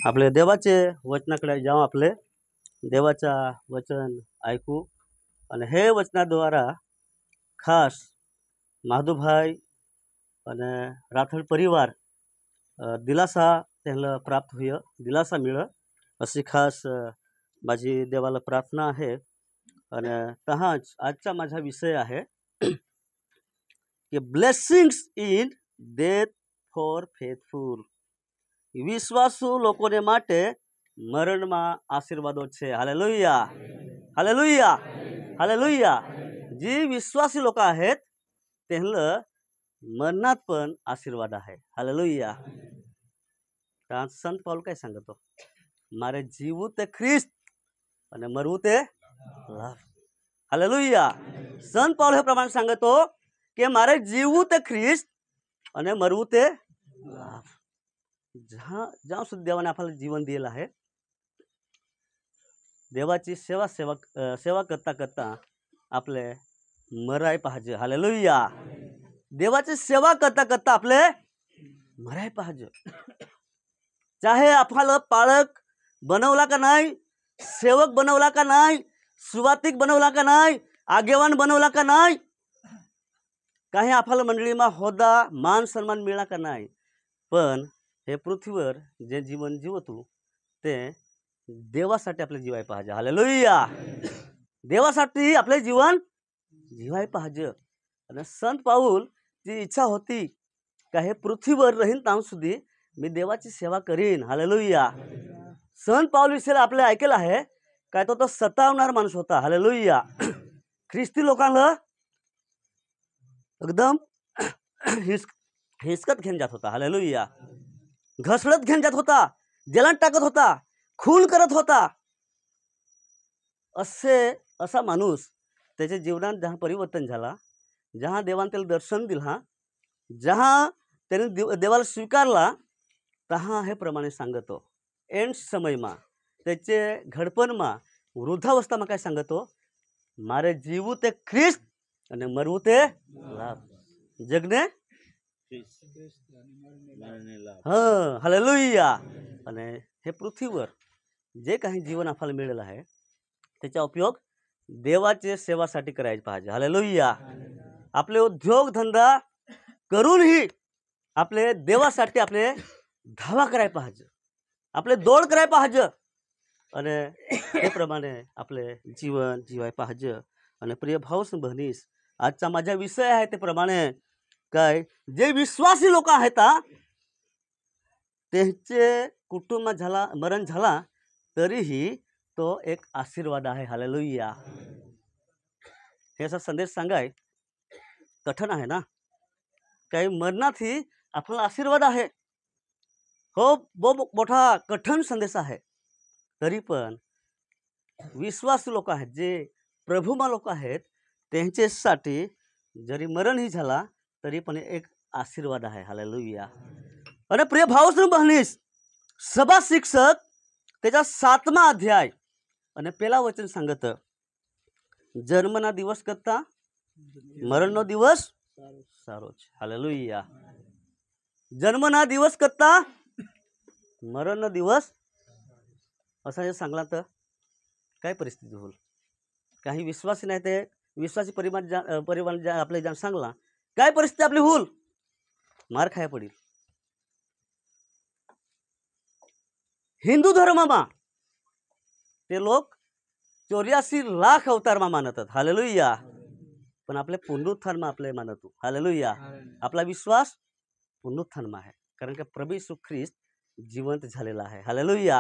आपले देवाचे वचनाकडे जाऊ, आपले देवाचा वचन ऐकू आणि हे वचनाद्वारा खास माधुभाई અને રાઠોડ પરિવાર दिलासा त्यांना प्राप्त होय, दिलासा मिळ अशी खास माझी देवाला प्रार्थना आहे. आणि तहाच आजचा माझा विषय आहे की blessings in death for faithful. વિશ્વાસુ લોકોને માટે મરણમાં આશીર્વાદો છે. Hallelujah, hallelujah, hallelujah. जी विश्वासी लोक आहेत त्यांना मरणात पण आशीर्वाद आहे. हालेलुया. संत पाऊल काय सांगतो? मारे जीवू ते ख्रिस्त आणि मरवू ते लाभ. हालेलुया. संत पाऊल हे प्रमाण सांगतो की मारे जीवू ते ख्रिस्त आणि मरवू ते लाभ. ज्या सुद्धा देवाने आपल्याला जीवन दिलेलं आहे, देवाची सेवा करता करता आपले मराय पाहिजे. हालेलुया. देवाची सेवा करता करता आपले मराय पाहिजे. चाहे आपल्याला पाळक बनवला का नाही, सेवक बनवला का नाही, सुवातिक बनवला का नाही, आगेवान बनवला का नाही, काही आपल्याला मंडळीमा होदा मान सन्मान मिळाला का नाही, पण हे पृथ्वीवर जे जीवन जीवतो ते देवासाठी आपले जीवाय पाहिजे. हालेलुया. देवासाठी आपले जीवन जीवाय पाहिजे. आणि संत पाऊल जी इच्छा होती का हे पृथ्वीवर राहीन ताम सुधी मी देवाची सेवा करीन. हालेलुया. संत पाऊल विषयी आपले ऐकलं आहे काय, तो सतावणार माणूस होता. हालेलुया. ख्रिस्ती लोकांना एकदम हिसकत घेऊन जात होता. हालेलुया. घसडत घेऊन जात होता, जलन टाकत होता, खून करत होता. असा माणूस त्याच्या जीवनात जहाँ परिवर्तन झाला, जहाँ देवाने त्याला दर्शन दिला, जहाँ त्याने देवाला स्वीकारला, तहाँ हे प्रमाणे सांगतो एंड समयमा त्याचे घडपणमा वृद्धावस्थामा काय सांगतो, मारे जीवू ते ख्रिस्त आणि मरवू ते लाभ. जगणे हां. हालेलुया. आणि हे पृथ्वीवर जे काही जीवन आपल्याला मिळालं आहे त्याचा उपयोग देवाचे सेवासाठी करायला पाहिजे. हालेलुया. आपले उद्योग धंदा करूनही आपले देवासाठी आपले धावा करायला पाहिजे, आपले दौड करायला पाहिजे आणि त्याप्रमाणे आपले जीवन जीवाय पाहिजे. आणि प्रिय भाऊस बहिणीस, आजचा माझा विषय आहे त्याप्रमाणे काय, जे विश्वासी लोक आहेत त्यांचे कुटुंब झाला मरण झाला तरीही तो एक आशीर्वाद आहे. हालेलुया. हे असा संदेश सांगाय कठीण आहे ना, काही मरणातही आपला आशीर्वाद आहे. हो, बहुत मोठा कठीण संदेश आहे. तरी पण विश्वास लोक आहेत, जे प्रभुमा लोक आहेत, त्यांच्यासाठी जरी मरणही झाला तरी पण एक आशीर्वाद आहे. हालेलुया. आणि प्रिय भाऊस बहिणीस, सभा शिक्षक त्याचा 7मा अध्याय आणि पहिला वचन सांगत, जन्मना दिवस करता मरणनो दिवस सारोच. हालेलुया. जन्मना दिवस करता मरण दिवस असा जे सांगला तर काय परिस्थिती होईल? काही विश्वासी नाही ते विश्वासी परिवार आपले जाण सांगला, काय परिस्थिती आपली होईल? मार खाया पडेल. हिंदू धर्ममा ते लोक 84 लाख अवतारमा मानतात. हालेलुया. पण आपले पुनरुत्थानमा आपले मानतो. हालेलुया. आपला विश्वास पुनरुत्थानमा आहे, कारण की प्रभू येशू ख्रिस्त जिवंत झालेला आहे. हालेलुया.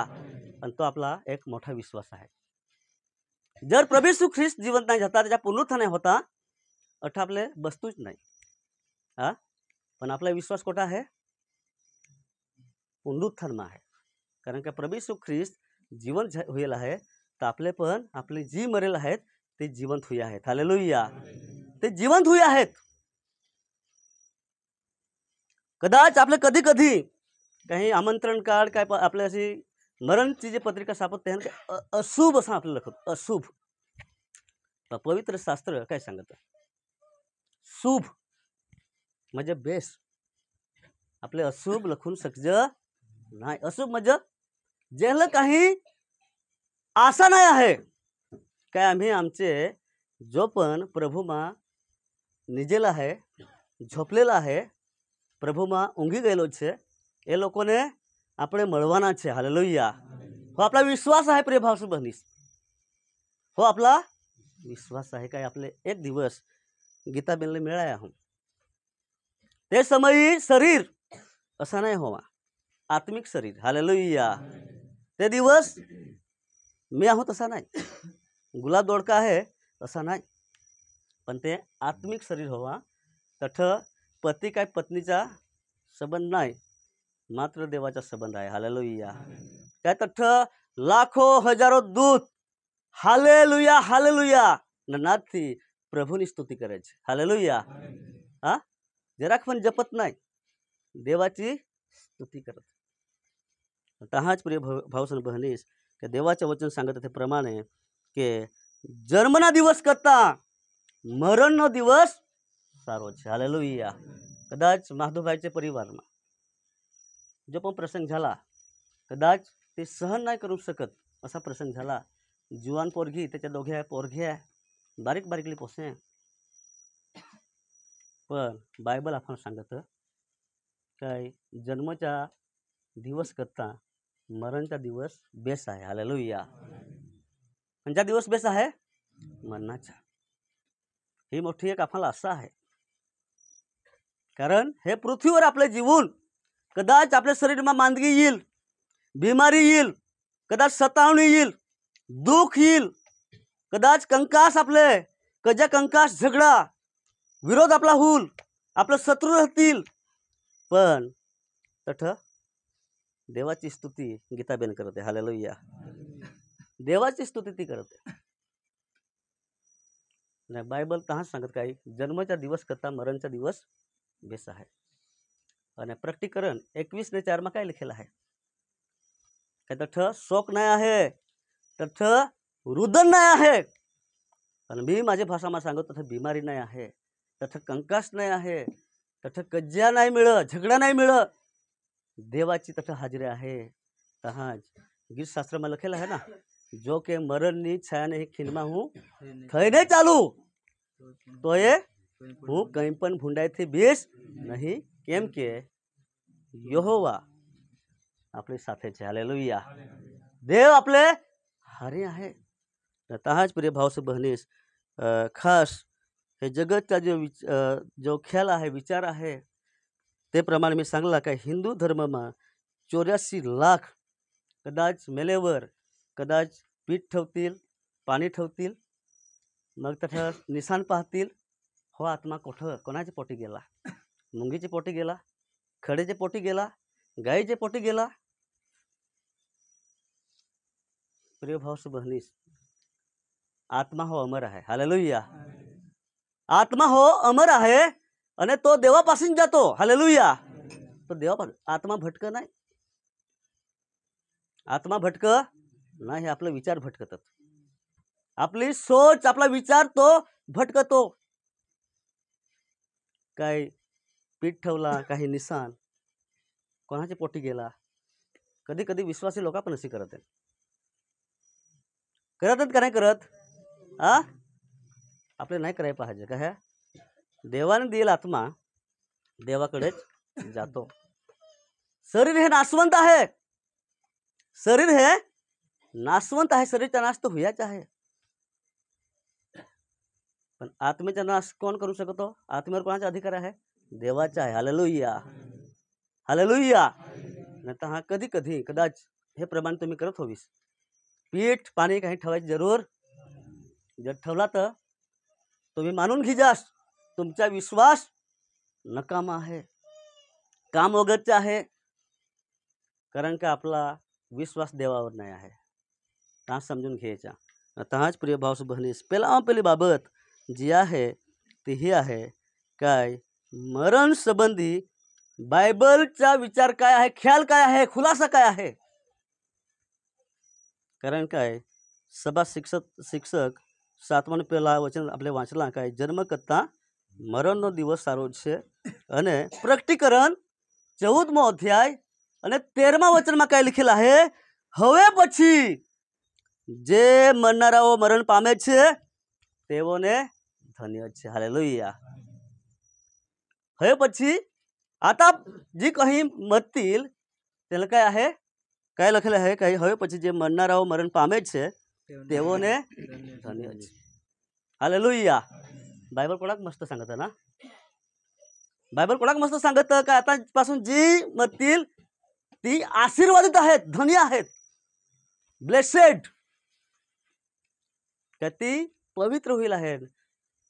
आणि तो आपला एक मोठा विश्वास आहे. जर प्रभू येशू ख्रिस्त जिवंत नाही झाला, त्याच्या पुनरुत्थान नाही होता, अठ आपले बसतूच नाही. पण आपला विश्वास कोठा आहे? पुनरुत्थानमा आहे. कारण की प्रभू येशू ख्रिस्त जिवंत होईल आहे, तर आपले पण आपले जी मरेल आहेत ते जिवंत हुई आहेत. हालेलुया. ते जिवंत हुई आहेत. कदाच आपले कधी कधी काही आमंत्रण कार्ड काय आपल्या अशी मरणची जी पत्रिका सापडते अशुभ असं आपल्याला लखत, अशुभ. तर पवित्र शास्त्र काय सांगत, शुभ म्हणजे बेस्ट. आपले अशुभ लखून सकज नाही. अशुभ म्हणजे जेलं काही आशा नाही आहे काय आम्ही आमचे जो पण प्रभुमा निजेला आहे, झोपलेला आहे, प्रभुमा ઊંઘી ગયેલો છે, એ લોકોને આપણે મળવાના છે. હાલેલુયા. हो आपला विश्वास आहे प्रिय भाऊ बहिणीस, हो आपला विश्वास आहे काय आपले एक दिवस गीताबेनला मिळाया आहो. ते समयी शरीर असा नाही हवा, आत्मिक शरीर. हालेलुया. ते दिवस मी आहो तसा नाही, गुलाब दोडका आहे तसा नाही, पण ते आत्मिक शरीर हवा. तठ पती काय पत्नीचा संबंध नाही, मात्र देवाचा संबंध आहे. हालेलुया. काय तठ लाखो हजारो दूत हालेलुया हालेलुया नाथी प्रभुनी स्तुती करायची. हालेलुया. हा जराक पण जपत नाही, देवाची स्तुती करत. तहाच प्रिय भाऊ बहिणीस કે દેવાचं वचन सांगत તે પ્રમાણે કે જન્મના દિવસ કરતા મરણનો દિવસ સારો છે. હાલેલુયા. કદાચ માધવભાઈचे परिवाરમાં जो पण प्रसंग झाला, कदाच ते सहन नाही करू शकत असा प्रसंग झाला. जुवान पोरगी, त्याच्या दोघ्या पोरघ्या बारीक बारीकली पोसे, पण बायबल आपण सांगत काय जन्मच्या दिवस करता मरणचा दिवस बेस आहे. हालेलुया. कोणता दिवस बेस आहे? मरणाचा. ही मोठी एक आपल्याला आशा आहे, कारण हे पृथ्वीवर आपले जीवन कदाच आपल्या शरीरमा मांदगी येईल, बिमारी येईल, कदाच सतावणी येईल, दुःख येईल, कदाच कंकास आपले कजा कंकास झगडा विरोध आपला होईल, आपले शत्रू राहतील, पण तठ देवाची स्तुती गीताबेन करते. हालेलुया. देवाची स्तुती ती करते. नाही बायबल तहाच सांगत काही जन्मचा दिवस करता मरणचा दिवस बेस आहे. आणि प्रकटीकरण 21:4 काय लिखेल आहे? काय तठ शोक नाही आहे, तठ रुदन नाही आहे, पण मी माझ्या भाषाમાં सांगतो तठ बिमारी नाही आहे, तठ कंकास नाही आहे, तठ कज्जा नाही मिळत, झगडा नाही मिळत, देवाची तठ हाजरी आहे. तहाज गीत शास्त्रमा लखेल आहे ना, जो के मरणनी छायाने खीणમાં હું થઈને ચાલુ તો એ હું કંઈ પણ ભૂંડાઈથી બીસ નહીં, કેમ કે यहोवा आपल्या साथे છે. हालेलुया. देव आपले हारी आहे. तहाच प्रिय भाऊ बहिणीस खास हे जगतचा जो ख्याल आहे, विचार आहे, ते प्रमाणे मी सांगला काय हिंदू धर्ममा 84 लाख कदाच मेलेवर कदाच पीठ ठेवतील, पाणी ठेवतील, मग तथा निशाण पाहतील. हो आत्मा कोठं कोणाच्या पोटी गेला? मुंगीच्या पोटी गेला, खडेच्या पोटी गेला, गायीच्या पोटी गेला. प्रिय भाऊ बहिणीस आत्मा हो अमर आहे. हालेलुया. आत्मा हो अमर आहे आणि तो देवापासून जातो. हालेलुया. तो देवापासून आत्मा भटक नाही, आत्मा भटक नाही, आपले विचार भटकतात, आपली सोच आपला विचार तो भटकतो. काय पीठ ठेवला, काही निशाण कोणाच्या पोटी गेला. कधी कधी विश्वासी लोक पण अशी करत आहेत का नाही करत? आपले नाही करायला पाहिजे. काय देवाने दिलेला आत्मा देवाकडेच जातो. शरीर हे नाशवंत आहे, शरीर हे नाशवंत आहे, शरीरचा नाश तो व्हायचा आहे, पण आत्मेचा नाश कोण करू शकतो? आत्मेवर कोणाचा अधिकार आहे? देवाचा आहे. हालेलुया. हालेलुया. नाही हा कधी कधी कदाच हे प्रमाण तुम्ही करत होवीस, पीठ पाणी काही ठेवायची जरूर, जर ठेवला तर तुम्ही मानून घिजास तुमचा विश्वास नकामा आहे, काम वगैरेचा आहे, कारण का आपला विश्वास देवावर नाही आहे. ता समजून घ्यायचा. तहाच प्रिय भाऊ बहिणीस पहिली बाबत जी आहे ती ही आहे काय मरण संबंधी बायबलचा विचार काय आहे, ख्याल काय आहे, खुलासा काय आहे. कारण काय सभा शिक्षक 7 પેલા વચન આપણે વાંચલા काय जन्म करता मरणનો દિવસ સારો છે, અને પ્રકટીકરણ 14મો અધ્યાય અને 13મા વચનમાં काय लिखेल आहे હવે પછી જે મરનારાઓ મરણ પામે છે તેઓને ધન્ય છે. હાલેલુયા. હવે પછી आता जी काही मरतील त्याला काय आहे, काय लखेलं आहे, काही હવે પછી જે મરનારાઓ મરણ પામે છે તેઓને ધન્ય છે. हालेलुया. बायबल कोणाक मस्त सांगत ना, बायबल कोणाक मस्त सांगत का आतापासून जी मरतील ती आशीर्वादित आहेत, धन्य आहेत, ब्लेसेड, का ती पवित्र होईल आहेत.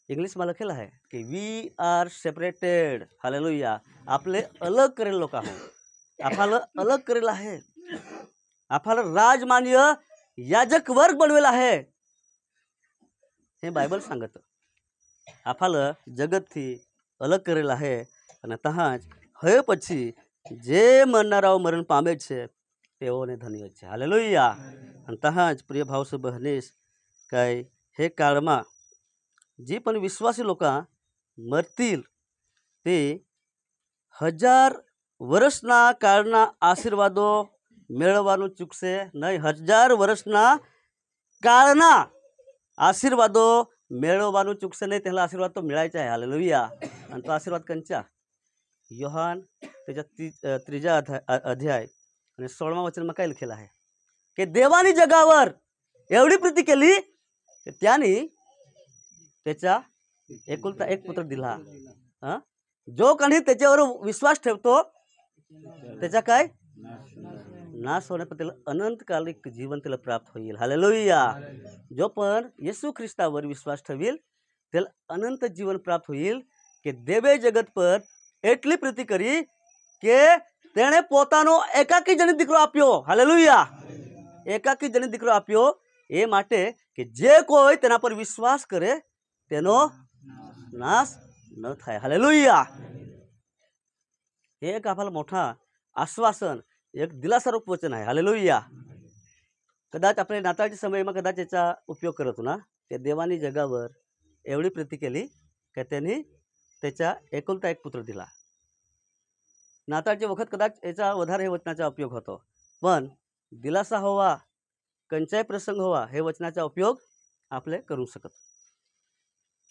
इंग्लिश में लिखेला है कि वी आर सेपरेटेड. हालेलुया. आपले अलग करेल लोक आहोत, आपल्याला अलग करेल आहे, आपल्याला राजमान्य याजक वर्ग बनवेल आहे. हे बायबल सांगत आपल्याला जगतथी अलग करेल आहे. અને તહાજ હવે પછી જે મરનારાઓ મરણ પામે છે તેઓને ધન્ય છે. હાલેલુયા. અને તહાજ પ્રિય ભાવસો બહેનેશ काय हे काळमा जी पण विश्वासी लोक मरतील ते 1000 વર્ષના કાળના આશીર્વાદો મેળવવાનું ચૂકશે નહીં. 1000 વર્ષના કાળના આશીર્વાદો મેળવવાનું ચૂકશે નહીં. त्याला आशीर्वाद तो मिळायचा आहे. हालेलुया. आणि तो आशीर्वाद कंचा योहान त्याच्या 3 अध्याय आणि 16 वचनमा काय लिहिलेलं आहे की देवानी जगावर एवढी प्रीती केली की त्याने त्याचा एकुलता एक पुत्र दिला. जो कोणी त्याच्यावर विश्वास ठेवतो त्याचा काय नाश होणे पण त्याला अनंतकालिक जीवन त्याला प्राप्त होईल. हालेलुया. जो पण येशू ख्रिस्तावर विश्वास ठेवील त्याला अनंत जीवन प्राप्त होईल. કે દેવે જગત પર એટલી પ્રીતિ કરી કે તેણે પોતાનો એકાકી જનિત દીકરો આપ્યો. હાલેલુયા. એકાકી જનિત દીકરો આપ્યો એ માટે કે જે કોઈ તેના પર વિશ્વાસ કરે તેનો नाश न थाय. हालेलुया. हे एक आपल्याला मोठा आश्वासन, एक दिलासारूप वचन आहे. हालेलुया. कदाच आपल्या नाताळच्या समयમાં कदाच याचा उपयोग करत ना ते देवानी जगावर एवढी प्रीती केली की त्यांनी त्याचा एकुलता एक पुत्र दिला. नाताळच्या वखत कदाच याचा વધારે हे वचनाचा उपयोग होतो, पण दिलासा हवा, कंचाई प्रसंग हवा हे वचनाचा उपयोग आपले करू शकत.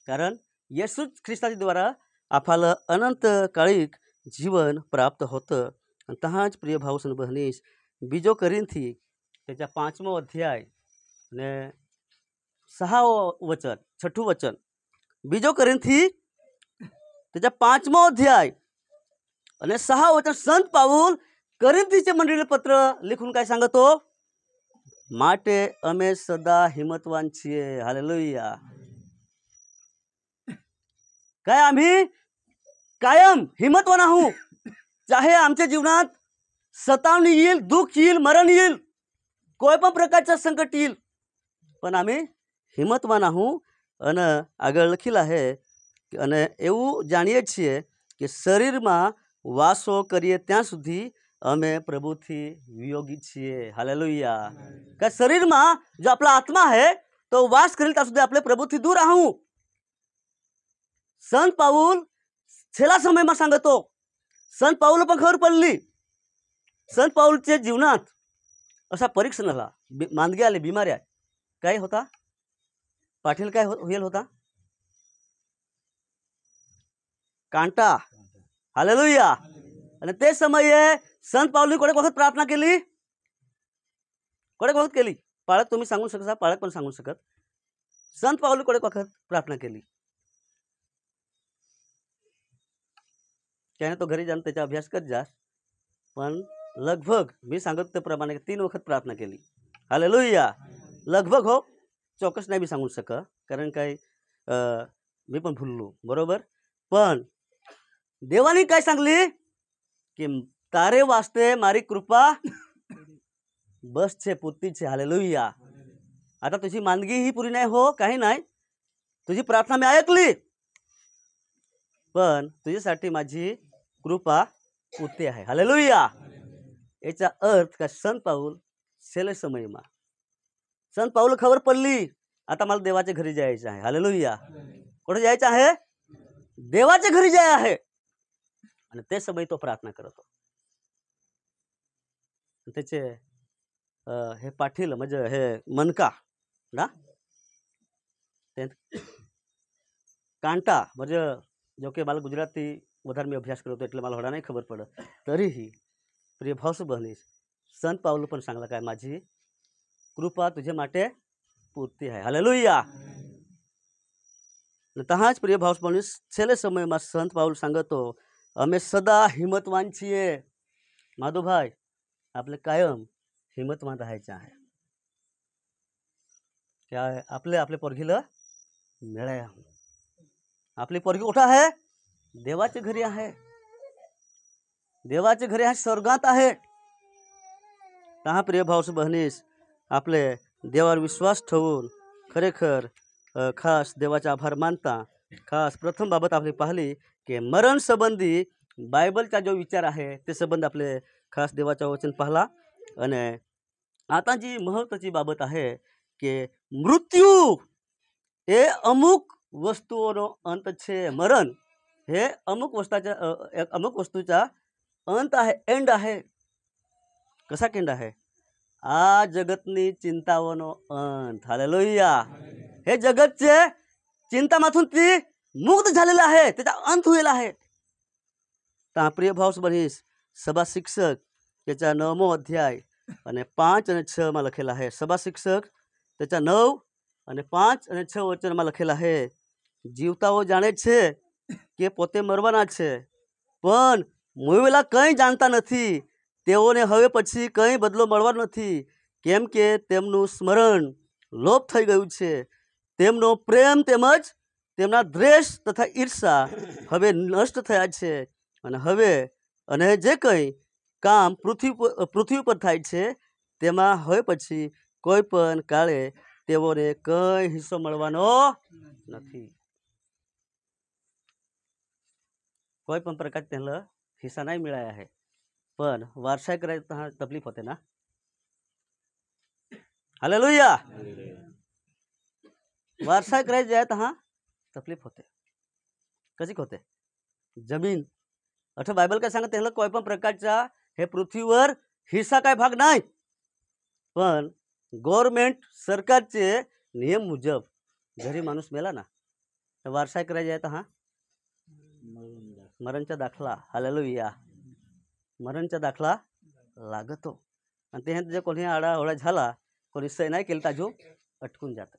कारण येशू ख्रिस्ताच्या द्वारा आपल्याला अनंत काळिक जीवन प्राप्त होतं. आणि तहाच प्रिय भाऊ आणि बहिणीस बीजो करीनथी त्याच्या 5मो अध्याय ने 6 वचन 6 वचन बीजो करीनथी त्याच्या 5मो अध्याय आणि 6 वचन संत पाऊल करिंथीचे मंडळी पत्र लिखून काय सांगतो, માટે અમે સદા હિંમતવાન છીએ. हालेलुया. काय आम्ही कायम हिंमतवान आहोत. चाहे आमच्या जीवनात सतावणी येईल, दुःख येईल, मरण येईल, कोई पण प्रकारचं संकट येईल, पण आम्ही हिंमतवान आहोत. અને આગળ લખેલા છે અને એવું જાણીએ છીએ કે શરીરમાં વાસો કરીએ ત્યાં સુધી અમે પ્રભુથી વિયોગી છીએ. हालेलुया. का शरीરમાં जो आपला आत्मा आहे तो वास करेल ત્યાં સુધી આપણે પ્રભુથી दूर आहोत. संत पाऊल छेला समयમાં सांगतो. संत पाऊल पण खबर पडली. संत पाऊलच्या जीवनात असा परीक्षण आला, मांदगे आले, बिमाऱ्या, काय होता, पाठील काय होईल होता, कांटा. हालेलुया. आणि ते समये संत पाऊलनी कोणी वखत प्रार्थना केली, कोणी वखत केली, पाळक तुम्ही सांगू शकता, पाळक पण सांगू शकत. संत पाऊलनी कोणी वखत प्रार्थना केली. त्याने तो घरी जाऊन त्याचा अभ्यास कर जास, पण लगभग मी सांगत त्याप्रमाणे 3 वखत प्रार्थना केली. हालेलुया. लगभग हो, चौकस नाही मी सांगू शकत, कारण काय मी पण भुललो, बरोबर. पण देवानी काय सांगली की तारे वास्ते मारी कृपा बस छे, पुरती छे. हालेलुया. आता तुझी मानगी ही पुरी नाही हो, काही नाही, तुझी प्रार्थना मी ऐकली, पण तुझ्यासाठी माझी कृपा पुरती आहे. हालेलुया. याचा अर्थ का संत पाऊल सेले समयमा संत पाऊल खबर पडली आता मला देवाच्या घरी जायचं आहे. हालेलुया. कुठे जायचं आहे, देवाच्या घरी जाय आहे. आणि ते समय तो प्रार्थना करतो. त्याचे हे पाठील म्हणजे हे मनका ना ते कांटा म्हणजे जो कि मला गुजराती વધારે मी अभ्यास करतो એટલે मला एवढा नाही खबर पडत तरीही प्रिय भाऊ बहिणीस संत पाऊल पण सांगला काय माझी कृपा तुझे माटे पूर्ती आहे हालेलुया तहाज प्रिय भाऊ बहिणीस છેલ્લે સમયમાં સંત પાઉલ सांगतो અમે સદા હિંમતવાન છીએ माधुभाई आपले कायम हिंमतवान राहायचे आहे क्या आहे आपले आपले पोरगीला मिळाया आपली पोरगी कुठं आहे देवाच्या घरी आहे देवाच्या घरी आहे स्वर्गात आहे तहा प्रिय भाऊ बहिणीस आपले देवावर विश्वास ठेवून खरेखर खास देवाचे आभार मानता खास प्रथम बाबत आपली पाहिली की मरण संबंधी बायबलचा जो विचार आहे ते संबंध आपले खास देवाचा वचन पाहला आणि आता जी महत्त्वाची बाबत आहे की मृत्यू हे अमुक वस्तुओનો अंत છે मरण हे अमुक वस्तूचा अंत आहे एंड आहे कसा एंड आहे आ जगतनी चिंताओनो अंत हालेलुया हे जगतचे चिंतामाथून ती मुक्त झालेला आहे त्याचा अंत होईल आहे ता प्रिय भाऊ बहिणीस सभा शिक्षक त्याचा 9मो अध्याय અને 5 અને 6 માં લખેલા છે સભા શિક્ષક त्याचा 9 અને 5 અને 6 વચનમાં લખેલા છે જીવતાઓ જાણે છે કે પોતે મરવાના છે પણ મરેલા કંઈ જાણતા નથી તેઓને હવે પછી કંઈ બદલો મળવાનો નથી કેમ કે તેમનું સ્મરણ લોપ થઈ ગયું છે તેમનો પ્રેમ તેમજ તેમના દ્વેષ તથા ઈર્ષા હવે નષ્ટ થયા છે અને જે કંઈ કામ પૃથ્વી પર થાય છે તેમાં હવે પછી કોઈ પણ કાળે તેઓને કંઈ હિસ્સો મળવાનો નથી કોઈ પણ પ્રકાર त्यांना हिस्सा नाही मिळाला आहे पण वारसाई करायचं तकलीफ होते ना हालेलुया वारसाई करायची आहे तर तकलीफ होते कशी होते जमीन अठं बायबल काय सांगत त्यांना કોઈ પણ प्रकारचा हे पृथ्वीवर हिस्सा काय भाग नाही पण गव्हर्नमेंट सरकारचे नियम मुजब जरी माणूस मेला ना तर वारसाई करायची आहे तर मरणचा दाखला हालेलुया मरणचा दाखला लागतो आणि ते जे कोणी आडाओळा झाला कोणी सही नाही केली ताजू अटकून जातं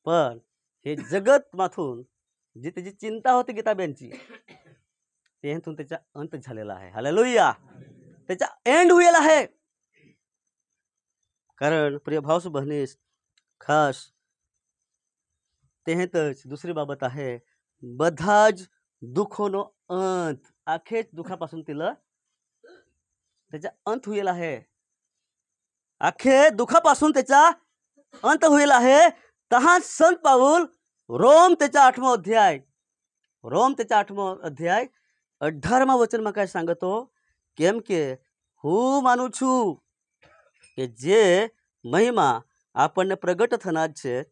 पण हे जगत माथून जी त्याची चिंता होती गीताबेनची तेथून त्याचा अंत झालेला आहे हालेलुया त्याचा एंड होईल आहे कारण प्रिय भाऊ बहिणीस खास तेहतच दुसरी बाबत आहे बधाज दुखोनो अंत आखेच दुखापासून तिला त्याचा अंत होईल आहे आखे दुखापासून त्याचा अंत होईल आहे तहा संत पाऊल रोम त्याचा 8मो अध्याय 18માં વચનમાં काय सांगतो કેમ કે હું માનું છું કે જે મહિમા આપણને પ્રગટ થનાર છે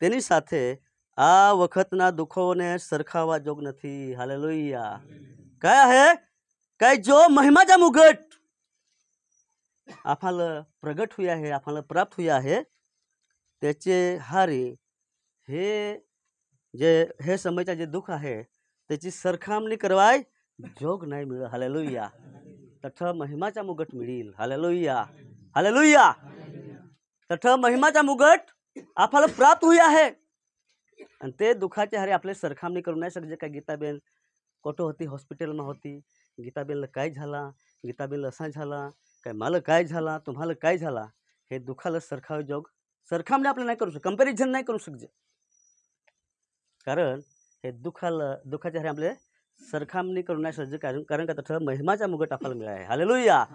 તેની સાથે આ વખતના દુઃખોને સરખાવવા જોગ નથી હાલેલુયા काय आहे काय जो महिमाचा मुगट आपल्याला प्रगट हुई आहे आपल्याला प्राप्त हुई आहे त्याचे हारी हे समयचा जे दुःख आहे त्याची सरखामणी करवाय जोग नाही मिळ हालेलुया तठ महिमाचा मुगट मिळेल हालेलुया हालेलुया तठ महिमाचा मुगट आपल्याला प्राप्त हुई आहे आणि ते दुःखाचे हारे आपले सरखामणी करू नाही शकते काय गीताबेन कोठं होती हॉस्पिटलમાં होती गीताबेनला काय झाला गीताबेनला असा झाला काय मला काय झाला तुम्हाला काय झाला हे दुःखाला सरखाव जोग सरखामणी आपल्याला नाही करू शकत कंपॅरिझन नाही करू शकत कारण हे दुःखाचे हारे आपले सरखामणी करू नाही शकत कारण का तठ महिमाचा मुगट आपल्याला मिळाला आहे हालेलुया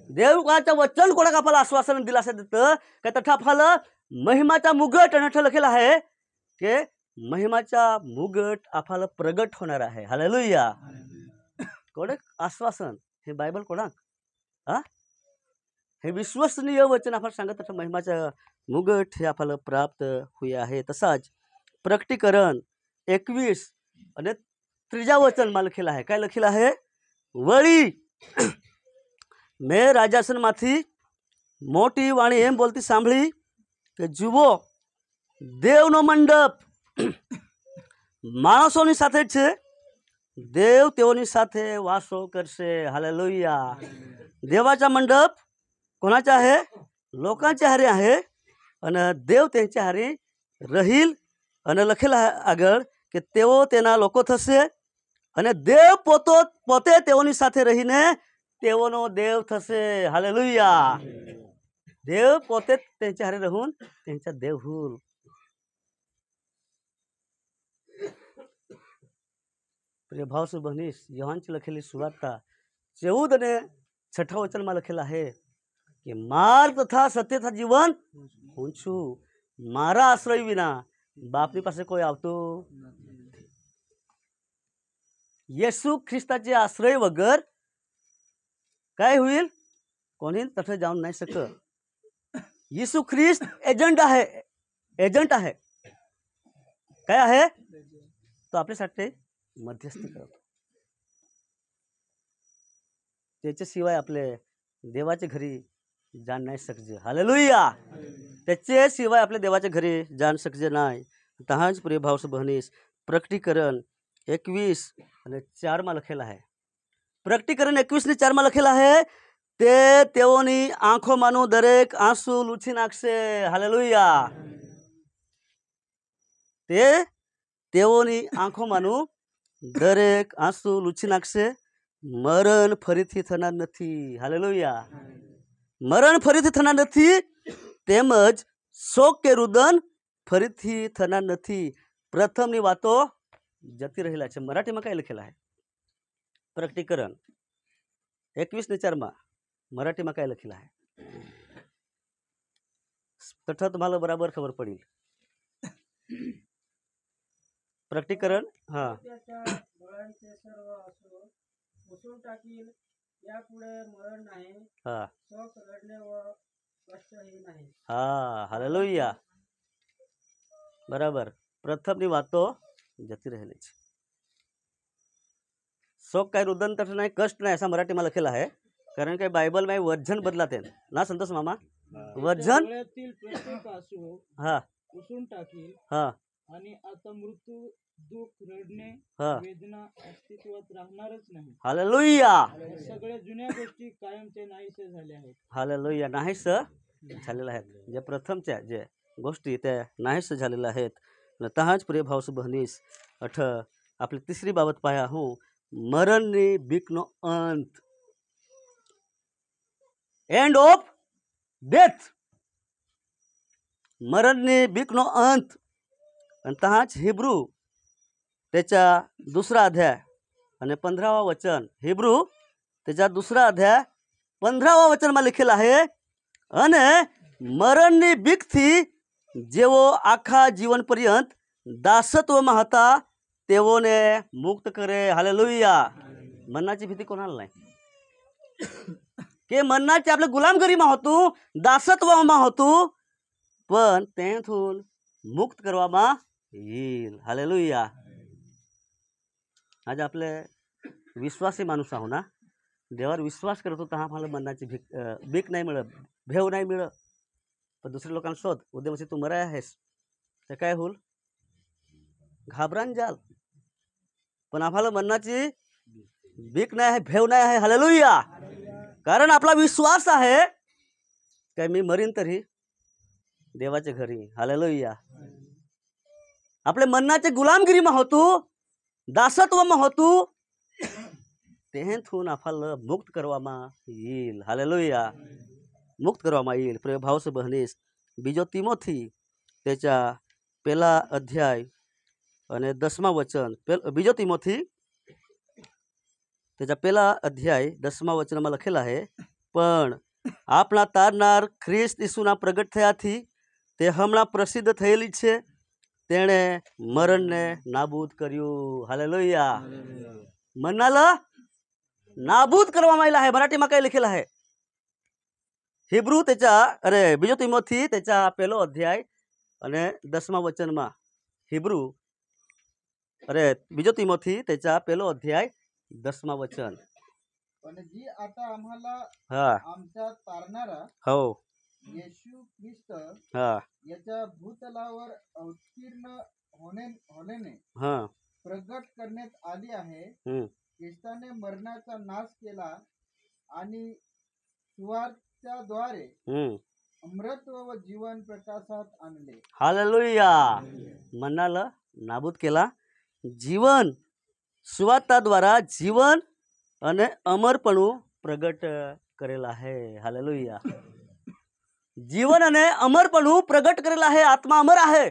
देवाचं वचन कोणाक आपल्याला आश्वासन दिलं असं देतं का तठ आपल्याला महिमाचा मुगट आणि लखेला आहे की महिमाचा मुगट आपल्याला प्रगट होणार आहे हालेलुया कोणाक आश्वासन हे बायबल कोणाक हे विश्वसनीय वचन आपल्याला सांगत तसं महिमाचा मुगट हे आपल्याला प्राप्त हुई आहे तसाच प्रकटीकरण 21 અને 3 वचनमा લખેલા आहे काय લખેલા आहे वळी મેં રાજાસનમાંથી મોટી વાણી એમ બોલતી સાંભળી કે જુઓ દેવનો મંડપ માણસોની સાથે જ છે, देव तेओनी साथे वासो करशे। हालेलुया। देवाचा मंडप कोणाचा आहे? लोकांच्या हारी आहे અને દેવ त्यांच्या હારે રહીલ અને લખેલા આગળ કે તેઓ તેના લોકો થશે અને દેવ પોતે તેઓની સાથે રહીને તેઓનો દેવ થશે। હાલેલુયા। देव पोते त्यांच्या हारे राहून त्यांचा देव होईल। प्रिय भाव से बहनीस, योहानची लखेली सुवार्ता 14 અને 6 वचનમાં લખેલા है कि मार्ग तथा सत्य तथा जीवन હું છું, મારા આશ્રય વિના બાપની પાસે કોઈ આવતું નથી। येशू ख्रिस्ताचे आश्रय वगर काय होईल? कोणी तथे जाऊन नाही शकत। येशू ख्रिस्त एजंट आहे। काय आहे? तो आपल्यासाठी मध्यस्थी करतो। त्याच्याशिवाय आपले देवाच्या घरी जाण नाही सकजे। हालेलुया। त्याच्याशिवाय आपल्या देवाच्या घरी जाण सकजे नाही। तहांच प्रिय भाव बहनीस, प्रकटीकरण 21 અને 4 માં લખેલા है। प्रकटीकरण 21 ને 4 માં લખેલા है તે તેઓની આંખોમાંનું દરેક આંસુ લૂછી નાખશે। હાલેલુયા। તે તેઓની આંખોમાંનું દરેક આંસુ લૂછી નાખશે, મરણ ફરીથી થનાર નથી। હાલેલુયા। મરણ ફરીથી થનાર નથી, તેમજ શોક કે રુદન ફરીથી થનાર નથી। પ્રથમની વાતો જતી રહેલા છે। મરાઠીમાં કઈ લખેલા है? प्रकटीकरण 21 ને 4 માં मराठीમાં काय લખેલા है? तठा तुम्हाला बराबर खबर पडेल। प्रकटीकरण हाँ हाँ हाँ। हालेलुया। बराबर। प्रथमની વાતો જતી રહેલી છે। शोक काय रुदन तठ नाही, कष्ट नाही असा मराठीમાં લખેલા है, कारण काय बायबल में वर्जन बदलाते ना संतोष मामा? वर्जन हाँ पुसून टाकील हाँ आणि आता मृत्यू, दुःख, रडणे, हाँ वेदना अस्तित्वात राहणारच नाही। हालेलुया। सगळ्या जुन्या गोष्टी कायमचे नाहीसे झाल्या आहेत। हालेलुया। नाहीस झालेल्या आहेत। जे प्रथमच्या जे गोष्टी त्या नाहीस झालेल्या आहेत। तहाच प्रिय भावस बहनीस, अठ आपली तिसरी बाबत पाया हूँ, मरणनी बीकनो अंत, एंड ऑफ डेथ। मरणनी बीकनो अंत। आणि तहाच हिब्रू त्याचा 2रा अध्याय आणि 15वा वचन, हिब्रू त्याचा 2रा अध्याय 15वा वचन में लिखेला है, અને મરણની બીકથી જેઓ આખા જીવન પર્યંત દાસત્વમાં હતા તેઓને મુક્ત કરે। હાલેલુયા। મરणाची भीती कोणाला नाही કે મરणाची आपल्या गुलामगिरीમાં होतो, दासत्वाમાં होतो, पण त्यातून मुक्त કરવામાં येईल। हालेलुया। आज आपले विश्वासी माणूस आहो ना, देवावर विश्वास करतो तर आम्हाला मरणाची भीक नाही मिळत, भेव नाही मिळत। पण दुसऱ्या लोकांना शोध, उद्या म्हणजे तू मराय आहेस तर काय होईल? घाबरान जाल। पण आम्हाला मरणाची भीक नाही आहे, भेव नाही आहे। हालेलुया। कारण आपला विश्वास आहे काय मी मरीन तरी देवाच्या घरी। हालेलुया। आपले मरणाचे गुलामगिरीમાં होतो, दासत्वમાં होतो, तेथून आपल्याला मुक्त કરવામાં येईल। हालेलुया। मुक्त કરવામાં येईल। प्रिय भाव से बहनीस, बीजो तिमोथी त्याचा 1ला अध्याय અને 10મા वचन, बीजो तिमोथी त्याचा 1લા अध्याय 10મા वचનમાં લખેલા है, પણ આપણા તારનાર ખ્રિસ્ત ઈસુના પ્રગટ થયાથી તે હમણાં પ્રસિદ્ધ થયેલી છે, તેણે મરણને નાબૂદ કર્યું। હાલેલુયા। મરणाला नाबूद કરવામાં આવેલા है। मराठीમાં કઈ લખેલા है? हिब्रू त्याचा बीजो तिमोथी त्याचा 1લો अध्याय અને 10મા वचનમાં, हिब्रू बीजो तिमोथी त्याचा 1લો अध्याय 10મા वचन, पण जी आता आम्हाला हा आमच्या तारणारा हो येशू ख्रिस्त हा याच्या भूतलावर अवतीर्ण होण्याने हा प्रगट करण्यात आली आहे. हम्म. ख्रिस्ताने मरणाचा नाश केला आणि सुवार्त्याद्वारे हम्म. अमृत्व व जीवन प्रकाशात आणले. हालेलुया. मनाला नाबूद केला, जीवन सुवार्ताद्वारा जीवन અને અમરપણું પ્રગટ કરેલા है. हालेलुया. जीवन અને અમરપણું પ્રગટ કરેલા है. आत्मा अमर आहे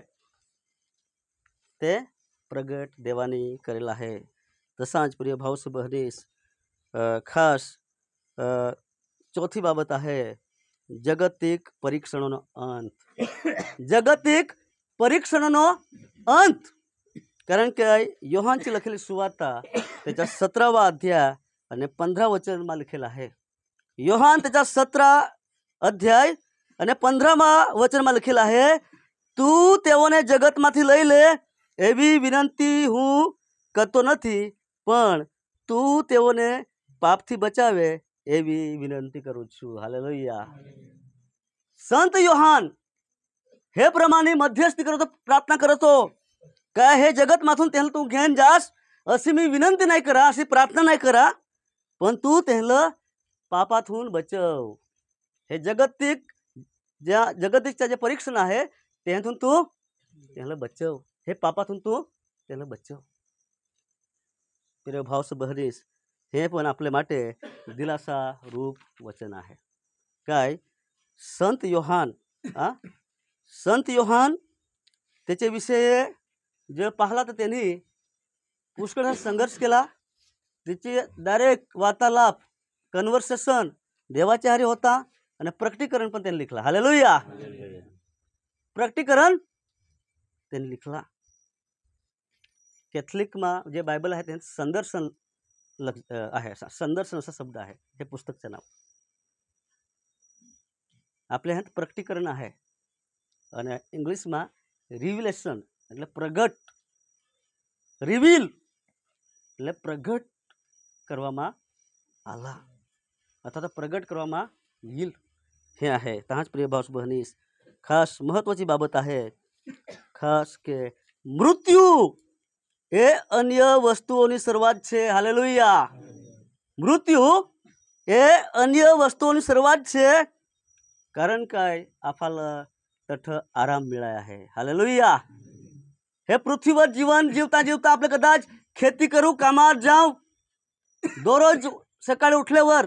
ते प्रगट देवानी करेल आहे. तसाच प्रिय भाऊ बहिणीस खास चौथी बाबत आहे जागतिक परीक्षणोनो अंत. जागतिक परीक्षणोनो अंत. कारण की योहानची लखेली सुवार्ता त्याच्या 17वा अध्याय आणि 15 वचनमा लिखेल आहे. योहान त्याच्या 17 अध्याय અને 15મા વચનમાં લખેલ आहे, તું તેઓને જગતમાંથી લઈ લે એવી વિનંતી હું કરતો નથી, પણ તું તેઓને પાપથી બચાવે એવી વિનંતી કરું છું. હાલેલુયા. संत योहान हे प्रमाणे मध्यस्थी करतो, प्रार्थना करतो, काय हे जगतमाथून त्यांना तू घेऊन जास अशी मी विनंती नाही करा, अशी प्रार्थना नाही करा, पण तू त्यांना पापातून बचव. हे जगतिकच्या जे परीक्षण आहे त्यातून तू त्याला बचव. हे पापातून तू त्याला बचव. प्रिय भावस बहरीस, हे पण आपल्या माटे दिलासा रूप वचन आहे. काय संत योहान संत योहान त्याच्याविषयी जे पाहला तर त्यांनी पुष्कळ संघर्ष केला. त्याची डायरेक्ट वार्तालाप कन्व्हर्सेशन देवाच्या हारी होता आणि प्रकटीकरण पण त्यांनी लिखला. हालेलुया. प्रकटीकरण त्यांनी लिखला. कॅथलिकमा जे बायबल आहे त्यांचं संदर्शन आहे. संदर्शन असा शब्द आहे हे पुस्तकचं नाव. आपल्या ह्यात प्रकटीकरण आहे અને ઇંગ્લિશમાં રિવિલેશન એટલે પ્રગટ. રિવીલ એટલે પ્રગટ કરવામાં આલા અથવા તો પ્રગટ કરવામાં येईल हे आहे. तहाच प्रिय भाऊ बहिणीस खास महत्त्वाची बाबत आहे. खास के मृत्यू हे अन्य वस्तुओनी सर्वात છે. हालेलुया. मृत्यू हे अन्य वस्तुओनी सर्वात છે. कारण काय आपल्याला तठ आराम मिळाला आहे. हालेलुया. हे पृथ्वीवर जीवन जीवता जीवता आपले कदाच खेती करू, कामात जाऊ, दररोज सकाळी उठल्यावर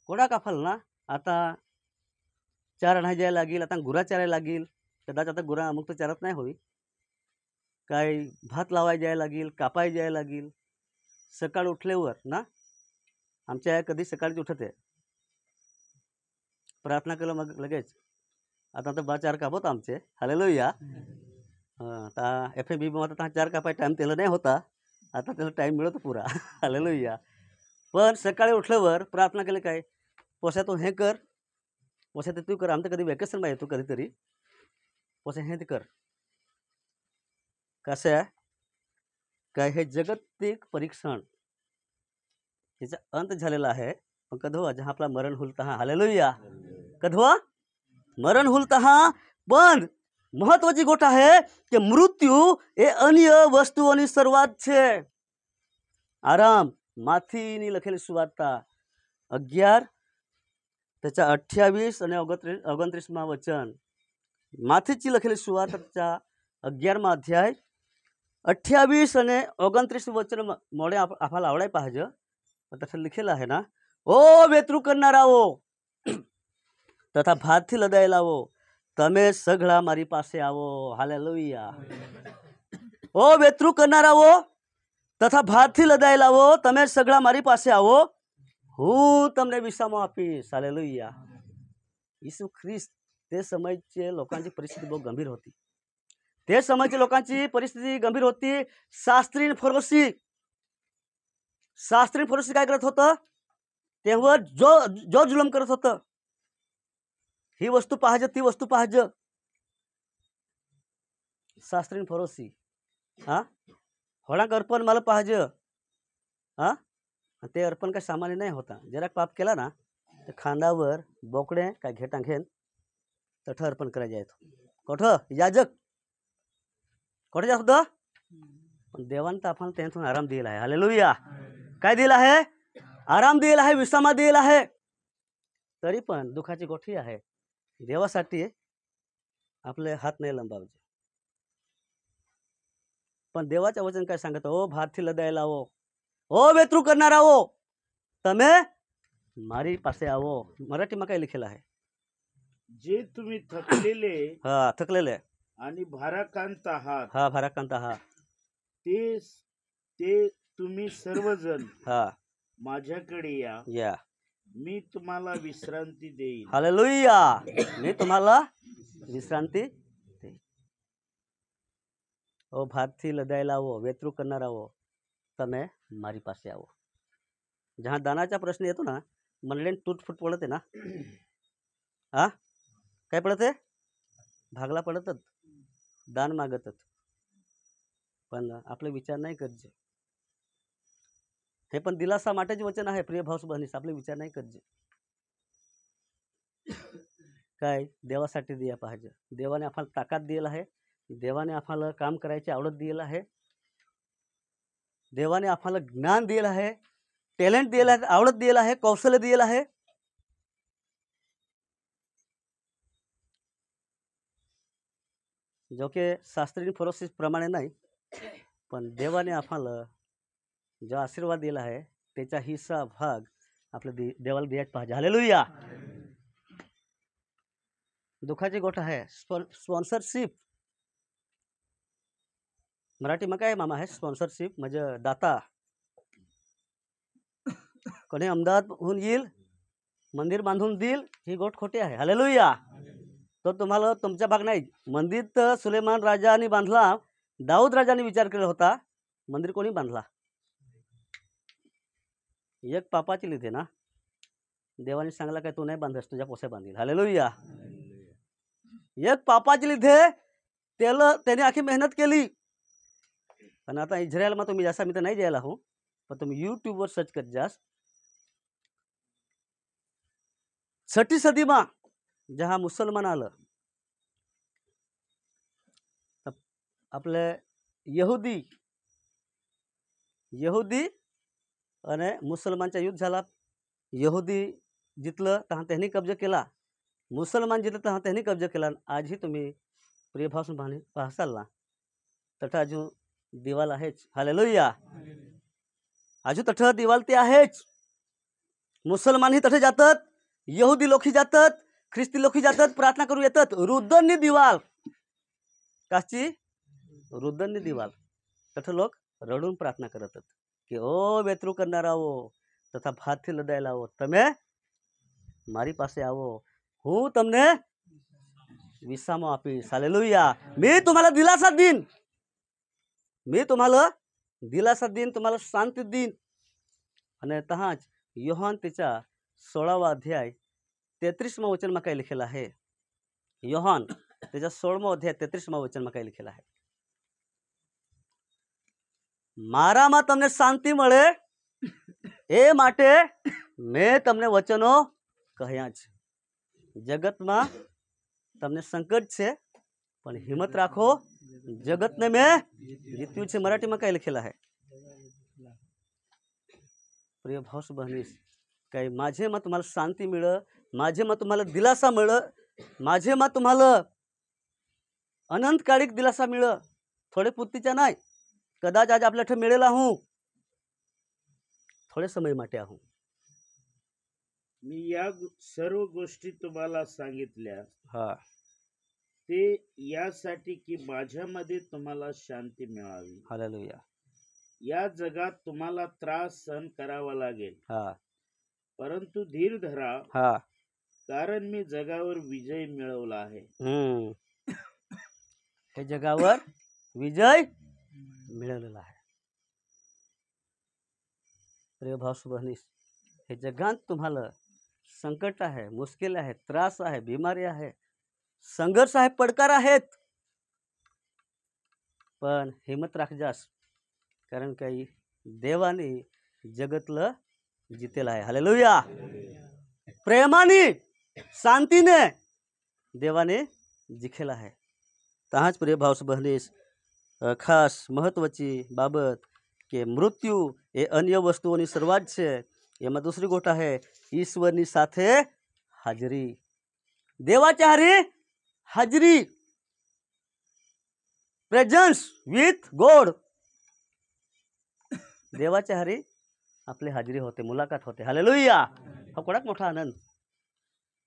कोणा काफल ना आता चार नाही जायला लागेल, आता गुरा चारायला लागेल, कदाच आता गुरा अमुक तर चारत नाही होई, काय भात लावाय जायला लागेल, कापाय जायला लागेल. सकाळी उठल्यावर ना आमच्या कधी सकाळीच उठते, प्रार्थना केलं मग लगेच आता तर 4 कापत आमचे. हालेलुया. आता FAB मध्ये आता 4 कापाय टाइम त्याला नाही होता, आता त्याला टाइम मिळतो पुरा. हालेलुया. पण सकाळी उठल्यावर प्रार्थना केली काय पोसा तू हे कर, पोसा ते तू कर. आमचं कधी वेकेशन मा येतो कधीतरी, पोसा हे ते कर. कसं आहे काय हे जागतिक परीक्षण याचा अंत झालेला आहे. पण कधवा जहा आपला मरण होईल तहा. हालेलुया. कधवा मरण होईल तहा. पण महत्वाची गोष्ट आहे की मृत्यू हे अन्य वस्तुओनी सर्वात છે. आराम माथीनी लखेली सुवार्ता 11 त्याचा 28 અને 29 वचन. माथीची लखेली सुवार्ताचा 11मा अध्याय 28 અને 29 वचन मोडे आपल्याला आवडाय पाहिजे. तसं लिखेलं आहे ना, ओ वेतरू करणाराओ तथा भातથી લદાયેલાઓ તમે સઘળા મારી પાસે આવો. હાલેલુયા. ओ वेतरू करणाराओ तथा भातથી લદાયેલાઓ તમે સઘળા મારી પાસે આવો, હું તમને વિસામો આપીશ. हालेलुया. येशू ख्रिस्त ते समयचे लोकांची परिस्थिती बहुत गंभीर होती. ते समयच्या लोकांची परिस्थिती गंभीर होती. शास्त्री फरोशी काय करत होतं तेव्हा जो जुलम करत होतं, ही वस्तू पाहिजे ती वस्तू पाहिजे. शास्त्री फरोशी होळा अर्पण मला पाहिजे, आणि ते अर्पण काय सामान्य नाही होता. जरा पाप केला ना तर खांद्यावर बोकडे काय घेता घेन तठ अर्पण करायला जायचो. कुठं याजक कुठे जात होतं. पण देवानं तर आपण त्यांतून आराम दिला आहे. हालेलुया. काय दिला आहे. आराम दिला आहे, विश्रामा दिला आहे. तरी पण दुःखाची गोष्ट आहे, देवासाठी आपले हात नाही लंबावचे. पण देवाचं वचन काय सांगत, ओ भारથી લદાયેલા આવો, ओ वेतरू करणारा આવો, તમે મારી પાસે આવો. मराठीમાં काय लिखेलं आहे. जे तुम्ही थकलेले हा थकलेले आणि भाराक्रांत आहात हा भाराक्रांत आहात ते तुम्ही सर्वजण हा माझ्याकडे या, या. मी तुम्हाला विश्रांती देईन. हालेलुया. मी तुम्हाला विश्रांती देईन. ओ भारથી લદાયેલા આવો, વેતरू करणारा આવો, તમે મારી પાસે આવો. जहाँ दानाचा प्रश्न येतो ना, मनलेन तुटफुट पडते ना, हा काय पडते, भागला पडतच, दान मागतच. पण आपले विचार नाही करजे. हे पण दिलासा माटेच वचन आहे. प्रिय भाऊ बहिणीस, आपले विचार नाही करजे. काय देवासाठी दिया पाहिजे. देवाने आपल्याला ताकद दिलेला आहे. देवाने आपल्याला काम करायची आवडत दिलेलं आहे. देवाने आपल्याला ज्ञान दिलेलं आहे, टॅलेंट दिलेलं आहे, आवडत दिलेलं आहे, कौशल्य दिलेलं आहे. जो की शास्त्रीय प्रोसेस प्रमाणे नाही, पण देवाने आपल्याला जो आशीर्वाद दिला आहे त्याचा हिस्सा भाग आपल्या देवाला द्यायला पाहिजे. हालेलुया. दुःखाची गोष्ट आहे स्पॉन्सरशिप. मराठीમાં काय मामा आहे स्पॉन्सरशिप म्हणजे दाता. कोणी अहमदाबादहून येईल, मंदिर बांधून देईल, ही गोष्ट खोटी आहे. हालेलुया. तो तुम्हाला तुमचा भाग नाही. मंदिर तर सुलेमान राजाने बांधला, दाऊद राजाने विचार केला होता. मंदिर कोणी बांधला. एक पापाची लिथे ना, देवाने सांगला काय तू नाही बांधस, तुझ्या पोसे बांधील. हालेलुया. एक पापाची लिथे त्याने आखी मेहनत केली. पण आता इस्रायलમાં तुम्ही जसा मी तर नाही जायला हूँ, पण तुम्ही यूट्यूबवर सर्च करत जास. 6ठी सदीમાં जहाँ मुसलमान आलं, आपले यहुदी आणि मुसलमानचा युद्ध झाला. यहुदी जितलं तेव्हा त्यांनी कब्जा केला, मुसलमान जितलं तेव्हा त्यांनी कब्जा केला. आजही तुम्ही प्रिय भाऊ पाहसाल ना, तठ अजून दिवाल आहेच. हालेलुया. अजून तठ दिवाल ते आहेच. मुसलमानही तठे जातात, यहुदी लोकही जातात, ख्रिस्ती लोकही जातात, प्रार्थना करू येतात. रुद्दनी दिवाल काची, रुद्दनी दिवाल तठ लोक रडून प्रार्थना करतात की ओ वेतरू करणारा આવો તથા ભાતથી લદાયેલા આવો, તમે મારી પાસે આવો, હું તમને વિસામો આપીશ. હાલેલુયા. मी तुम्हाला दिलासा देईन, मी तुम्हाला दिलासा देईन, तुम्हाला शांती देईन. आणि तहाच योहान त्याच्या 16वा अध्याय 33मा वचनमा काय लिखेलं आहे. योहान त्याच्या 16मा अध्याय 33मा वचनमा काय लिखेलं आहे. મારામાં તમને શાંતિ મળે એ માટે મેં તમને વચનો કહ્યા છે. જગતમાં તમને સંકટ છે, પણ હિંમત રાખો, જગતને મેં જીત્યું છે. મરાઠીમાં काय लिखेलं आहे. प्रिय भाऊ बहिणीस, काही माझेमा तुम्हाला शांती मिळं, माझेमा तुम्हाला दिलासा मिळं, माझेमा तुम्हाला अनंतकालिक दिलासा मिळं, थोडे पुरतीच्या नाही. कदाच आज आपल्या मिळेल आहो, थोडे समय माटे आहो. मी या सर्व गोष्टी तुम्हाला सांगितल्या हा ते यासाठी की माझ्यामध्ये तुम्हाला शांती मिळावी. हालेलुया. या जगात तुम्हाला त्रास सहन करावा लागेल, हा परंतु धीर धरा, हा कारण मी जगावर विजय मिळवला आहे. हे जगावर विजय मिळवलेला आहे. प्रिय भाऊ बहिणीस, हे जगात तुम्हाला संकट आहे, मुश्किल आहे, त्रास आहे, बिमारी आहे, संघर्ष आहे, पडकार आहेत. पण हिम्मत राख जास, कारण काही देवाने जगतलं जितेला आहे. हालेलुया. प्रेमाने शांतीने देवाने जिखेला आहे. तर हाच प्रिय भाऊ बहिणीस ખાસ મહત્વની બાબત કે મૃત્યુ એ અન્ય વસ્તુઓની શરૂઆત છે. એમાં દૂસરી ગોઠ आहे ઈશ્વરની સાથે હાજરી. દેવાच्या હારી हाजरी, प्रेझन्स विथ गॉड. देवाच्या हारी आपली हाजरी होते, मुलाकात होते. हालेलुया. हा कोणाक मोठा आनंद.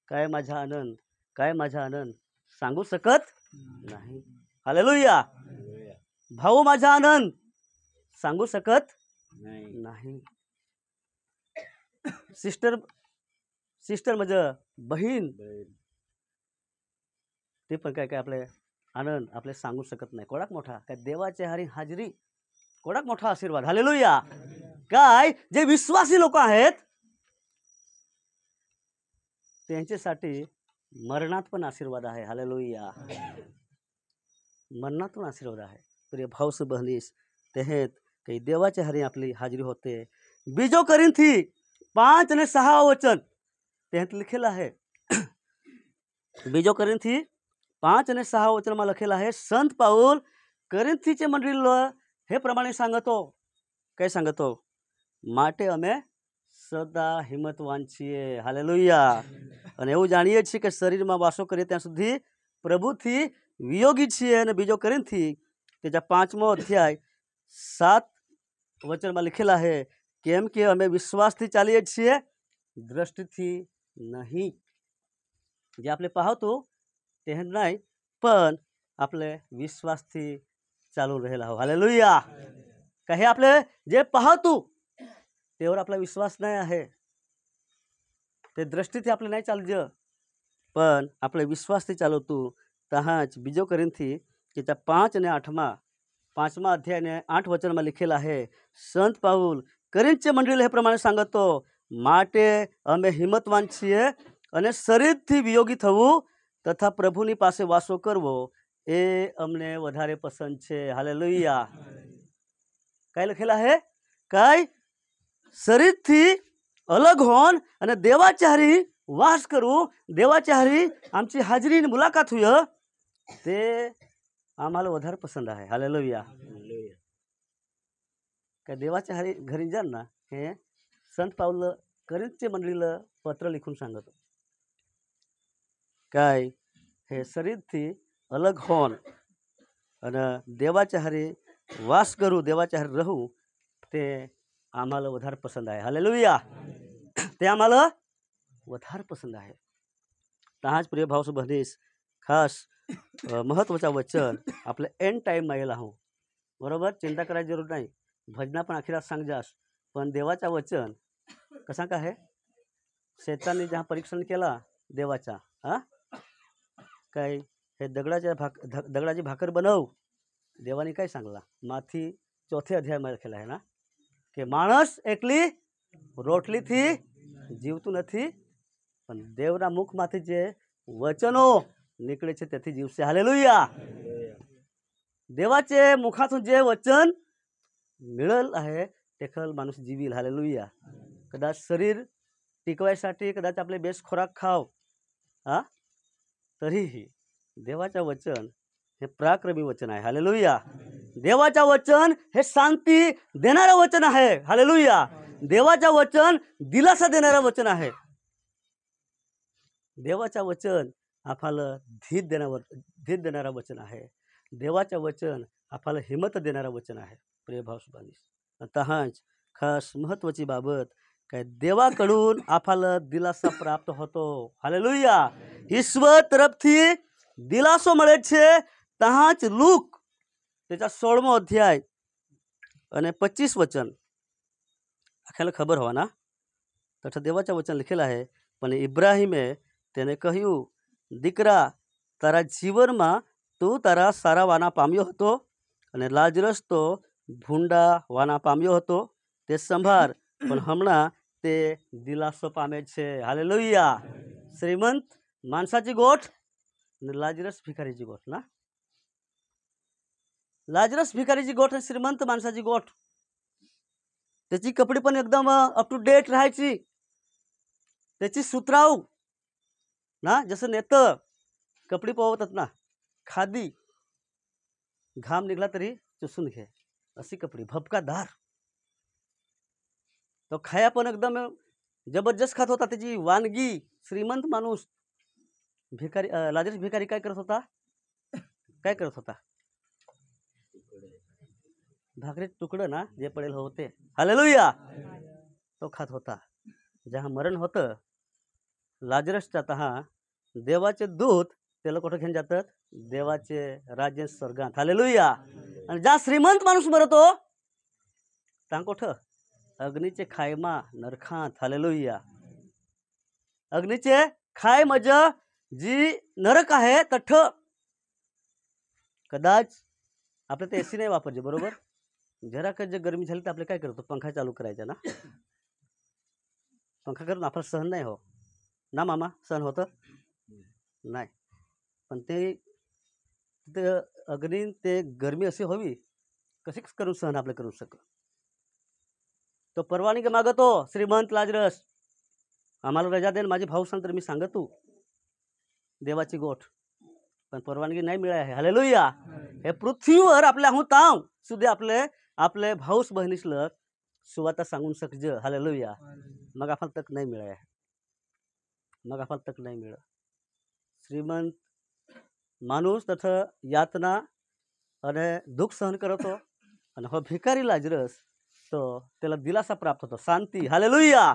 काय माझा आनंद, काय माझा आनंद सांगू शकत नाही. हालेलुया. भाऊ माझा आनंद सांगू शकत नाही. सिस्टर म्हणजे बहीण, ते पण काय काय आपले आनंद आपले सांगू शकत नाही. कोणाक मोठा काय देवाच्या हारी हाजरी, कोणाक मोठा आशीर्वाद. हालेलुया. काय जे विश्वासी लोक आहेत त्यांच्यासाठी मरणात पण आशीर्वाद आहे. हालेलुया. मरणात पण आशीर्वाद आहे. प्रिय भाऊ बहिणीस तेहेत काही देवाच्या हारी आपली हाजरी होते. बीजो करिंथी 5 અને 6 वचन त्यात लिखेलं आहे. बीजो करिंथी 5 અને 6 वचनमा लखेलं आहे. संत पाऊल करिंथीचे मंडळीला हे प्रमाणे सांगतो. काय सांगतो? માટે અમે સદા હિંમતવાન છીએ. હાલેલુયા. અને એવું જાણીએ છીએ કે શરીરમાં વાસો કરીએ ત્યાં સુધી પ્રભુથી વિયોગી છીએ. અને બીજો કરિંથી તેના 5મો અધ્યાય 7 વચનમાં લખેલા છે કેમ કે અમે વિશ્વાસથી ચાલીએ છીએ, દ્રષ્ટિથી નહીં. જે આપણે પાहतो તે નહીં, પણ આપણે વિશ્વાસથી ચાલू રહેલા हो. हालेलुया. काही आपले जे पाहतो त्यावर आपला विश्वास नाही आहे, ते दृष्टीથી આપણે नाही ચાલજો, પણ આપણે વિશ્વાસથી ચાલવતું. તહાજ બીજો કરિંથી त्याच्या 5 અને 8માં 5મા અધ્યાય અને 8 વચનમાં લખેલા છે. સંત પાઉલ કરિંથીય મંડળીને हे પ્રમાણે सांगतो માટે અમે હિંમતવાન છીએ અને શરીરથી વિયોગી થવું તથા પ્રભુની પાસે વાસો કરવો એ અમને વધારે પસંદ છે. હાલેલુયા. काय લખેલા છે? काय शरीरથી अलग होऊन અને देवाच्या हारी वास करू, देवाच्या हारी आमची हाजरी मुलाकात होय ते आम्हाला વધારે पसंद आहे. हालेलुया. काय देवाच्या हारी घरी जा ना, हे संत पाऊल करिंथीय मंडळीला पत्र लिखून सांगतो. काय हे शरीरથી अलग होऊन અને देवाच्या हारी वास करू, देवाच्या हारी रहू ते आम्हाला વધારે पसंद आहे. हालेलुया. ते आम्हाला વધારે पसंद आहे. तहाच प्रिय भाऊ बहिणीस खास महत्त्वाचं वचन आपलं एंड टाईम यायला हो. बरोबर. चिंता करायची जरूर नाही. भजना पण अखिरात सांग जास, पण देवाचा वचन कसा काय आहे? शैतानने जेव्हा परीक्षण केला देवाचा, काय हे दगडाची भाकर बनव, देवाने काय सांगला? माथी 4 અધ્યાયમાં લખેલા है ना કે માણસ એકલી રોટલીથી જીવતું નથી, પણ દેવના મુખમાંથી જે વચનો નીકળે છે તેથી જીવશે. હાલેલુયા. देवाचे मुखातून जे वचन मिळेल आहे ते खल माणूस जीविल. हालेलुया. कदाच शरीर टिकवायसाठी कदाच आपले बेस्ट खोराक खाव, तरीही देवाचं वचन हे पराक्रमी वचन आहे. हालेलुया. देवाचं वचन हे शांती देणारं वचन आहे. हालेलुया. देवाचं वचन दिलासा देणारं वचन आहे. देवाचं वचन आपल्याला धीर देणारं वचन आहे. देवाचं वचन आपल्याला हिम्मत देणारं वचन आहे. प्रिय भाऊ सुबानीस, तहाच खास महत्त्वाची बाबत काय देवाकडून आपल्याला दिलासा प्राप्त होतो. हालेलुया. ईश्वर તરફથી દિલાસો મળે છે. તહાચ લૂક त्याचा 16મો અધ્યાય અને 25 વચન આખેલા ખબર હોવા ના તથા દેવાचं વચન લખેલા છે. પણ ઇબ્રાહિમે તેને કહ્યું, દીકરા, તારા જીવનમાં તું તારા સારા વાના પામ્યો હતો અને લાજરસ તો ભૂંડા વાના પામ્યો હતો. તે સંભાળ, પણ હમણાં તે દિલાસો પામે છે. હાલેલુયા. શ્રીમંત माणसाची गोठ आणि लाजरस भिकारीची गोठ ना. लाजरस भिकारीची गोठ आणि श्रीमंत माणसाची गोठ त्याची कपडे पण एकदम अप टू डेट राहायची, त्याची सुतराव ना, जसं नेतं कपडे पोवतात ना, खादी, घाम निघला तरी चुसून घे, अशी कपडे भपकादार. तो खाया पण एकदम जबरदस्त खात होता. त्याची वानगी, श्रीमंत माणूस. भिकारी लाजरस भिकारी काय करत होता? काय करत होता? भाकरी तुकडं ना जे पडेल होते, हालेलुया, तो खात होता. जेव्हा मरण होतं लाजरसच्या, तहा देवाचे दूत त्याला कुठं घेऊन जातात? देवाचे राज्य स्वर्गात, हालेलुया. आणि ज्या श्रीमंत माणूस मरतो त्या कुठं? अग्नीचे खायमा नरखात, हालेलुया. अग्नीचे खाय म्हणजे जी नरक आहे तठ. कदाच आपल्या तर एसी नाही वापरते, बरोबर? जरा का जे गरमी झाली तर आपले काय करतो? पंखा चालू करायचा ना, पंखा करून आपल्याला सहन नाही हो ना मामा, सहन होतं नाही. पण ते अग्नी ते गरमी अशी हवी, कशी करून सहन आपलं करू शकतो? तो परवानगी मागतो, श्रीमंत लाजरस आम्हाला रजा देन, माझे भाऊ सांग तर मी सांगतो देवाची गोठ, पण परवानगी नाही मिळाली आहे, हालेलुया. हे पृथ्वीवर आपल्या ताव सुद्धा आपले भाऊस बहिणीसलं सुवाता सांगून सकज, हालेलुया. मग आपल्याला तक नाही मिळाय, मग आपल्याला तक नाही मिळ. श्रीमंत माणूस तसं यातना आणि दुःख सहन करतो, आणि हो भिकारी लाजरस तो त्याला दिलासा प्राप्त होतो, शांती, हालेलुया.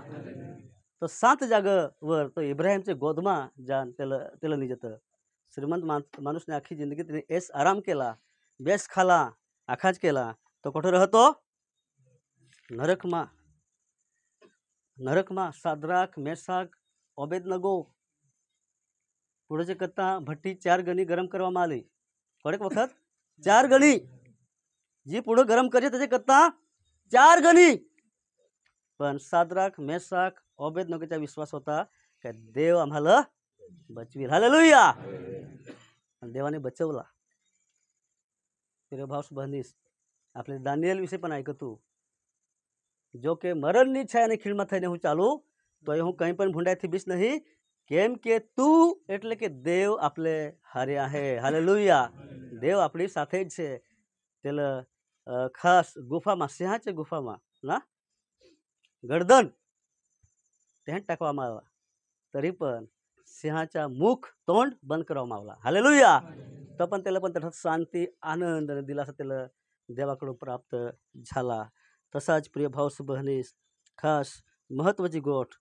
तो 7 जागेवर तो इब्राहिमचे गोदमा जान त्याला निजत. श्रीमंत माणूसने अख्खी जिंदगी त्याने ऐस आराम केला, बेस खाला, आखाज केला. तो कुठं राहतो? नरकमा. साद्राक, मेसाक, ओबेदनगो पुढे करता भट्टी 4 गणी गरम કરવામાં आली. कडेक वखत 4 गणी जी पुढे गरम करते त्याचे करता 4 गणी. पण साद्राक, मेसाक, ओबेदनगोचा विश्वास होता की देव आम्हाला बचवील, हालेलुया. आणि देवाने बचवला. प्रिय भाऊस बहिणीस, आपले दानियल विषय पण ऐकतो, जो के मरणની છાયાની ખીણમાં થઈને હું ચાલું તો હું કંઈ પણ ભૂંડાઈથી બીસ નહીં, કેમ કે તું એટલે કે દેવ આપણે હારે आहे, હાલેલુયા. દેવ આપણી સાથે જ છે. त्याला खास गुफाમાં, सिंहाच्या गुफाમાં ना गर्दन त्यात टाकવામાં आला, तरी पण सिंहाच्या मुख तोंड बंद કરવામાં आला, हालेलुया. तो पण त्याला पण तसंच शांती, आनंद आणि दिलासा त्याला देवाकडून प्राप्त झाला. तसाच प्रिय भाऊस बहिणीस, खास महत्त्वाची गोष्ट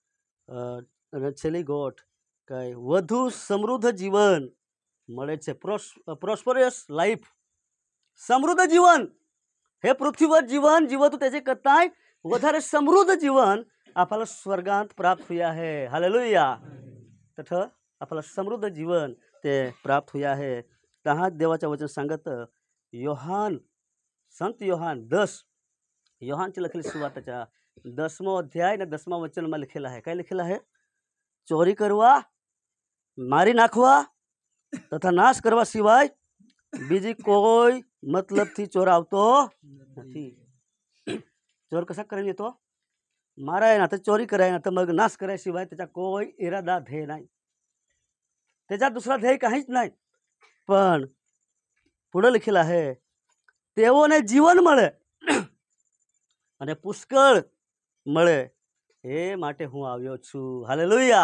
छेल्ली गोष्ट काय, વધુ સમૃદ્ધ જીવન મળે છે. प्रॉस्परस लाईफ, समृद्ध जीवन. हे पृथ्वीवर जीवन जीवतो त्याचे करताय વધારે समृद्ध जीवन आपल्याला स्वर्गात प्राप्त हुई आहे, हालेलुया. तसं आपल्याला समृद्ध जीवन ते प्राप्त हुई आहे. तहाच देवाचं वचन सांगत, संत योहान 10 योहानची लिखलेली सुवार्ताच्या 10मो अध्याय आणि 10मा वचનમાં लिखेला आहे. काय लिखेला आहे? ચોરી કરવા, મારી નાખવા તથા નાશ કરવા સિવાય બીજી કોઈ મતલબથી ચોર આવતો નથી. ચોર कसा करायला येतो? माराय ना तर चोरी कराय ना तर मग नाश करायशिवाय त्याचा कोई इरादा ध्येय नाही, त्याचा दुसरा ध्येय काहीच नाही. पण पुढे लिखेल आहे, तेवोने जीवन મળે અને પુષ્કળ મળે हे માટે હું આવ્યો છું, हालेलुया.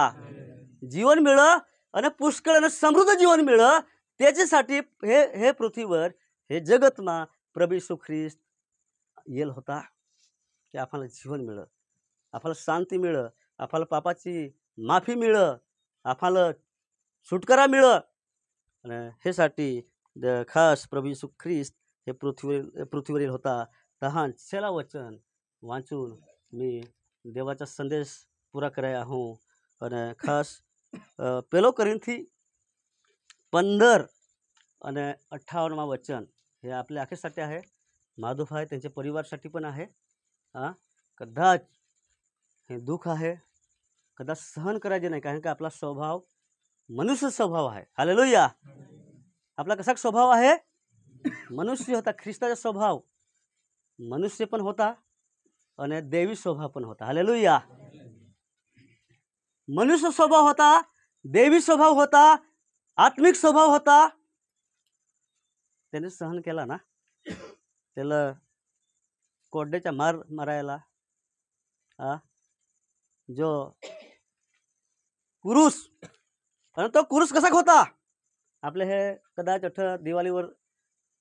जीवन मिळं आणि पुष्कळ आणि समृद्ध जीवन मिळं त्याच्यासाठी हे पृथ्वीवर हे जगतमा प्रभू येशू ख्रिस्त येल होता की आपल्याला जीवन मिळं, आपल्याला शांती मिळं, आपल्याला पापाची माफी मिळं, आपल्याला सुटकारा मिळं. आणि हे साठी खास प्रभू येशू ख्रिस्त हे पृथ्वीवर येल होता. तहान छेला वचन वाचून मी देवाचा संदेश पूरा कराया हूँ. અને ખાસ પેલો કોરિન્થી 15 અને 58मा वचन हे आपल्या आखेसाठी आहे, माधुभाई त्यांच्या परिवारासाठी पण आहे. कदाच हे दुःख आहे, कदाच सहन करायचे नाही, कारण की आपला स्वभाव मनुष्य स्वभाव आहे, हालेलुया. आपला कसा स्वभाव आहे? मनुष्य होता. ख्रिस्ताचा स्वभाव मनुष्य पण होता અને દેવી સ્વભાવ પણ હોતા. હાલેલુયા. મનુષ્ય સ્વભાવ होता, देवी स्वभाव होता, आत्मिक स्वभाव होता. त्याने सहन केला ना, त्याला कोरड्याच्या मारायला जो कुरूस, आणि तो कुरूस कसा होता आपले हे कदाच दिवाळीवर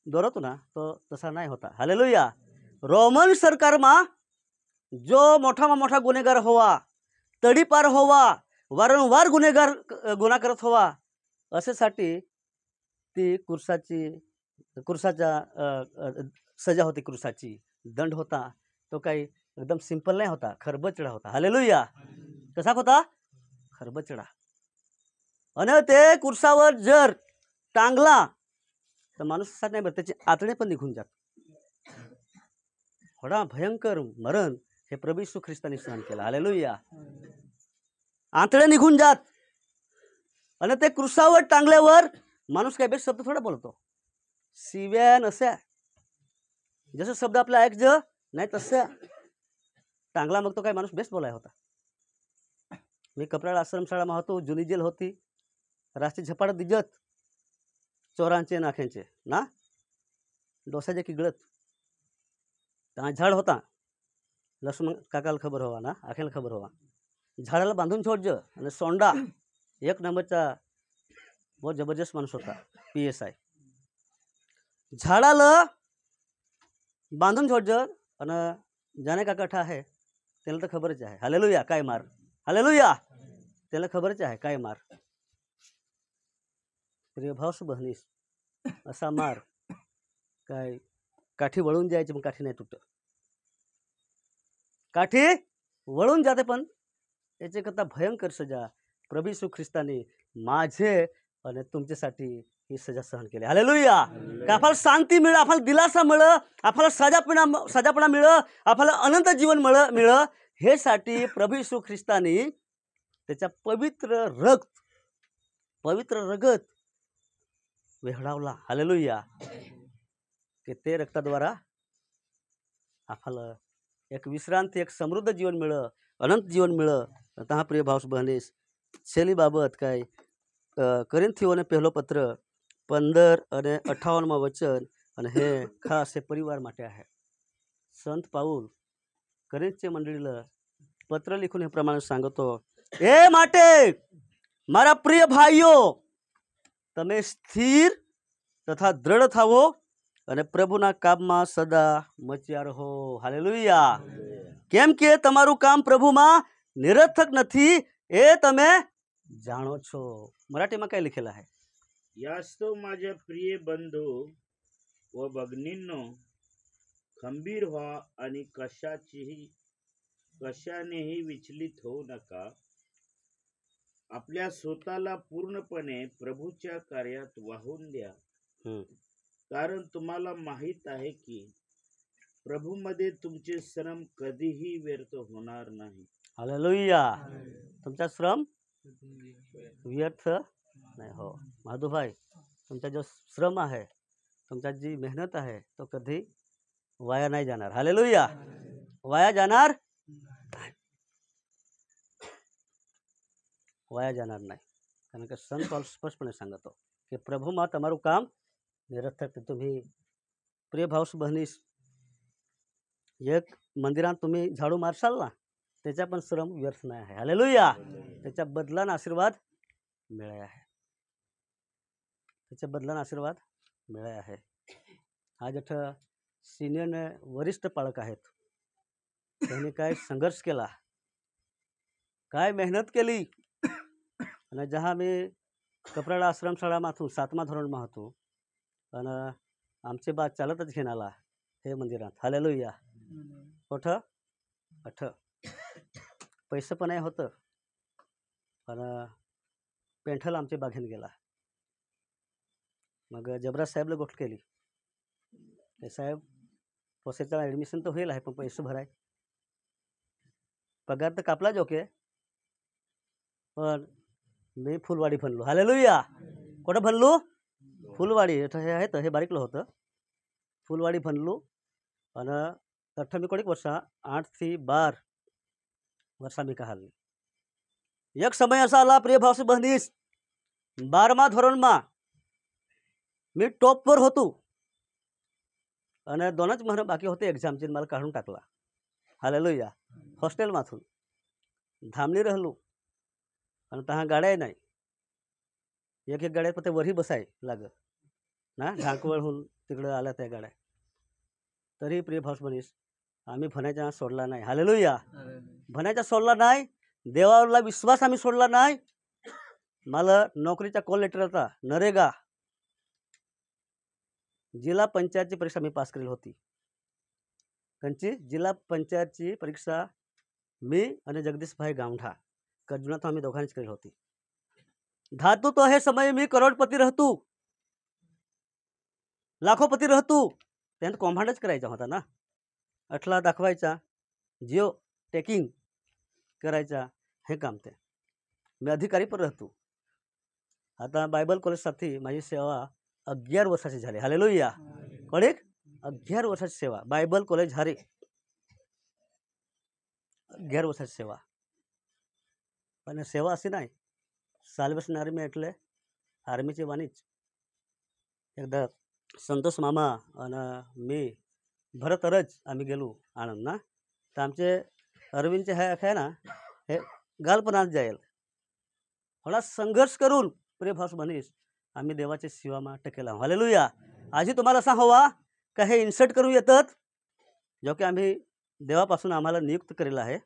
दोरतो ना, तो तसा नाही होता. हालेलुया. रोमन सरकारमा जो मोठा गुन्हेगार होवा, तडीपार होवा, वारंवार गुन्हा करत होवा, असेसाठी ती कुरसाच्या सजा होती. कुरसाची दंड होता. तो काही एकदम सिंपल नाही होता, खरबचडा होता. हालेलुया. कसा होता? खरबचडा. आणि ते कुरसावर जर टांगला तर माणूस असा नाही, त्याची आतडे पण निघून जात. थोडा भयंकर मरण हे प्रभू येशू ख्रिस्ताने सहन केला. हालेलुया. आतडे निघून जात. आणि ते क्रुसावर टांगल्यावर माणूस काय बेस्ट शब्द थोडा बोलतो. शिव्या नस्या जसं शब्द आपल्या ऐकज नाही तसं टांगला, मग तो काय माणूस बेस्ट बोलाय होता. मी कपराळा आश्रमशाळाમાં होतो. जुनी जेल होती. रास्ते झपाट दिजत चोरांचे नाख्यांचे ना, डोसाचे किगळत. त्या झाड होता. लक्ष्मण काकाला खबर हवा ना, आखेला खबर हवा. झाडाला बांधून छोडज. आणि सोंडा एक नंबरचा बहुत जबरदस्त माणूस होता, PSI. झाडाला बांधून छोडज. आणि जाने काका ठा आहे त्याला तर खबरच आहे. हालेलुया. काय मार. हालेलुया. त्याला खबरच आहे काय मार. प्रिय भाऊस बहिणीस, असा मार काय काठी वळून जायची पण काठी नाही तुटत. काठी वळून जाते पण याचे करता भयंकर सजा प्रभू येशू ख्रिस्ताने माझे आणि तुमच्यासाठी ही सजा सहन केली. हालेलुया. का आपल्याला शांती मिळ, आपल्याला दिलासा मिळ, आपल्याला सजापणा मिळ, आपल्याला अनंत जीवन मिळ, हे साठी प्रभू येशू ख्रिस्ताने त्याच्या पवित्र रगत वेहडावला. हालेलुया. की ते रक्ताद्वारा आपल्याला एक विश्रांती, एक समृद्ध जीवन मिळ, अनंत जीवन मिळ. आता प्रिय भाऊस बहिणीस, शैली बाबत काय करिन्थियोने पहिलो पत्र 15 અને 58 वचन, आणि हे खास हे परिवार માટે आहे. संत पाऊल करिन्थच्या मंडळीला पत्र लिखून हे प्रमाणे सांगतो. ए માટે મારા પ્રિય ભાઈઓ, તમે સ્થિર તથા દ્રઢ થાવો અને પ્રભુના કામમાં સદા મચ્યા રહો. હાલેલુયા. કેમ કે તમારું કામ પ્રભુમાં નિરર્થક નથી એ તમે જાણો છો. मराठीમાં काय लिखेलं आहे? यास्तव माझ्या प्रिय बंधू व भगिनींनो, खंबीर व्हा आणि कशानेही विचलित होऊ नका. आपल्या स्वतःला पूर्णपणे प्रभूच्या कार्यात वाहून द्या. कारण तुम्हाला माहित आहे की प्रभूमध्ये तुमचे श्रम कधीही व्यर्थ होणार नाही. हालेलुया. तुमचा श्रम व्यर्थ नाही हो. माधुभाई, तुमचा जो श्रम आहे, तुमचा जी मेहनत आहे, तो कधी वाया नाही जाणार. हालेलुया. वाया जाणार नाही. कारण કે સંત પાઉલ સ્પષ્ટપણે सांगतो की प्रभुમાં તમારું કામ નિરર્થક. तुम्ही प्रिय भाऊस बहिणीस, एक मंदिरात तुम्ही झाडू मारसाल ना, त्याचा पण श्रम व्यर्थ नाही आहे. हालेलुया. त्याच्या बदलाने आशीर्वाद मिळाले आहे. त्याच्या बदलाने आशीर्वाद मिळाले आहे. आज इथं सिनियरने वरिष्ठ पालक आहेत. त्यांनी काय संघर्ष केला, काय मेहनत केली. आणि जेव्हा मी कपराळा आश्रमशाळामाथून 7मा धोरणમાં હતો અને आमचे बा चालतच घेऊन आला हे मंदिरात. हालेलुया. कुठं? पैसे पण नाही होतं. आणि पेंठल आमचे बा घेऊन गेला. मग जबराज साहेबला गोष्ट केली. हे साहेब, प्रोसेसला ॲडमिशन तर होईल आहे पण पैसे भराय, पगार तर कापला जोके, पण मी फुलवाडी बनलो. हालेलुया. कुठं बनलो? फुलवाडी. हे आहे तर हे बारीकलं होतं. फुलवाडी बनलो. आणि तठ्ठ मी कोणीक वर्षा 8 થી 12 वर्षा मी कहाली एक समय असा आला प्रिय भाऊ बहिणीस 12मा ધોરણમાં मी टॉपवर होतो आणि 2च महिने बाकी होते एक्झामचे मला काढून टाकला हालेलुया हॉस्टेलमाथून धामणी राहिलो आणि तहा गाड्या नाही एक एक गाड्या फक्त वरही बसाय लागत ना ढाकवळहून तिकडं आल्या त्या गाड्या तरी प्रिय भाऊ बहिणीस आम्ही भणायचा सोडला नाही हालेलुया भणायचा सोडला नाही देवावरला विश्वास आम्ही सोडला नाही मला नोकरीचा कॉल लेटर होता नरेगा जिल्हा पंचायतची परीक्षा मी पास केली होती त्यांची जिल्हा पंचायतची परीक्षा मी आणि जगदीशभाई गावठा कर्जुनात आम्ही दोघांनीच केली होती धातू तो हे समय मी करोडपती राहतो लाखोपती राहतो त्यांत कॉम्भांडच करायचा होता ना अठला दाखवायचा जिओ टेकिंग करायचा हे काम ते मी अधिकारी पण राहतो आता बायबल कॉलेजसाठी माझी सेवा 11 वर्षाची झाली हालेलुया कळेक 11 वर्षाची सेवा बायबल कॉलेज हारे 11 वर्षाची सेवा पण सेवा अशी नाही साल्वेशन आर्मी એટલે आर्मीची वाणीच एकदा संतोष मामा आणि मी भरत अरज आम्ही गेलो आनंद ना तर आमचे अरविंदचे है ना हे गालपणात जाईल थोडा संघर्ष करून प्रिय भाऊ बहिणीस आम्ही देवाच्या सेवामा टकेला हालेलुया आजही तुम्हाला असा हवा का हे इन्सर्ट करू येतात जो की आम्ही देवापासून आम्हाला नियुक्त केलेला आहे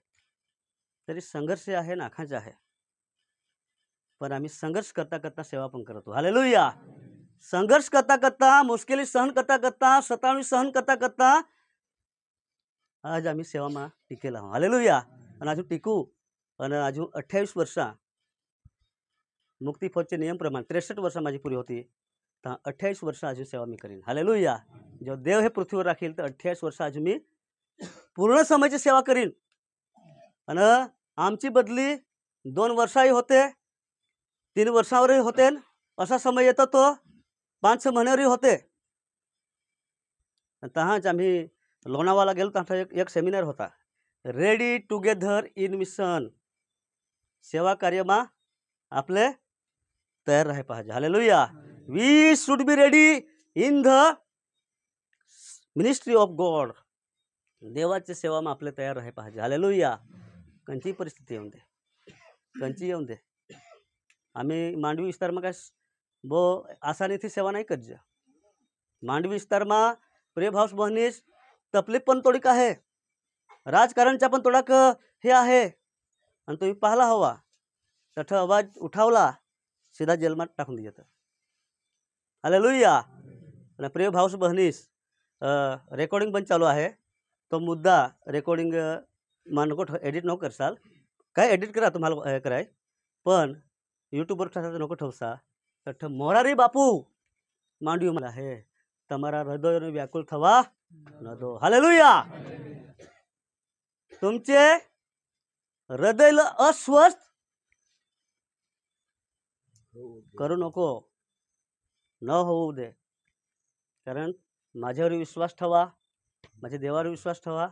तरी संघर्ष आहे नाखाचा आहे पण आम्ही संघर्ष करता करता सेवा पण करतो हालेलुया संघर्ष करता करता मुश्किली सहन करता करता सतावणी सहन करता करता आज आम्ही सेवामा टिकेला हालेलुया आणि अजून टिकू आणि अजून 28 वर्षा मुक्ती फौजचे नियम प्रमाण 63 वर्ष माझी पुरी होती तर 28 वर्ष अजून सेवा मी करीन हालेलुया जेव्हा देव हे पृथ्वीवर राखील तर 28 वर्ष अजून मी पूर्ण समयची सेवा करीन आणि आमची बदली 2 वर्षाही होते 3 वर्षावरही होते असा समय येतो तो 5 महिन्यावरही होते तहाच आम्ही लोणावाला गेलो तर एक सेमिनार होता रेडी टुगेदर इन मिशन सेवा कार्यमा आपले तयार राहाय पाहिजे hallelujah we should be ready in the ministry of God देवाची सेवामा आपले तयार राहाय पाहिजे हालेलुया कंची परिस्थिती येऊन दे कंची येऊन दे आम्ही मांडवी विस्तारमा काय बो आसानीથી सेवा नाही करजा मांडवी विस्तारमा प्रिय भाऊ बहिणीस तकलीफ पण थोडीक आहे राजकारणचा पण थोडाक हे आहे आणि तुम्ही पाहायला हवा तठ आवाज उठावला सीधा जेलमात टाकून दिलं हालेलुया आणि प्रिय भाऊ बहिणीस रेकॉर्डिंग पण चालू आहे तो मुद्दा रेकॉर्डिंग नको एडिट नको करसाल काय एडिट करा तुम्हाला हे कराय पण यूट्यूबवर ठेवता नको ठेवसा तठ मोरारी बापू मांडवी मला आहे તમારા હૃદયનો વ્યાકુળ થવા ન દો હાલેલુયા तुमचे हृदय अस्वस्थ करू नको न होऊ दे कारण माझ्यावर विश्वास ठेवा माझ्या देवावर विश्वास ठेवा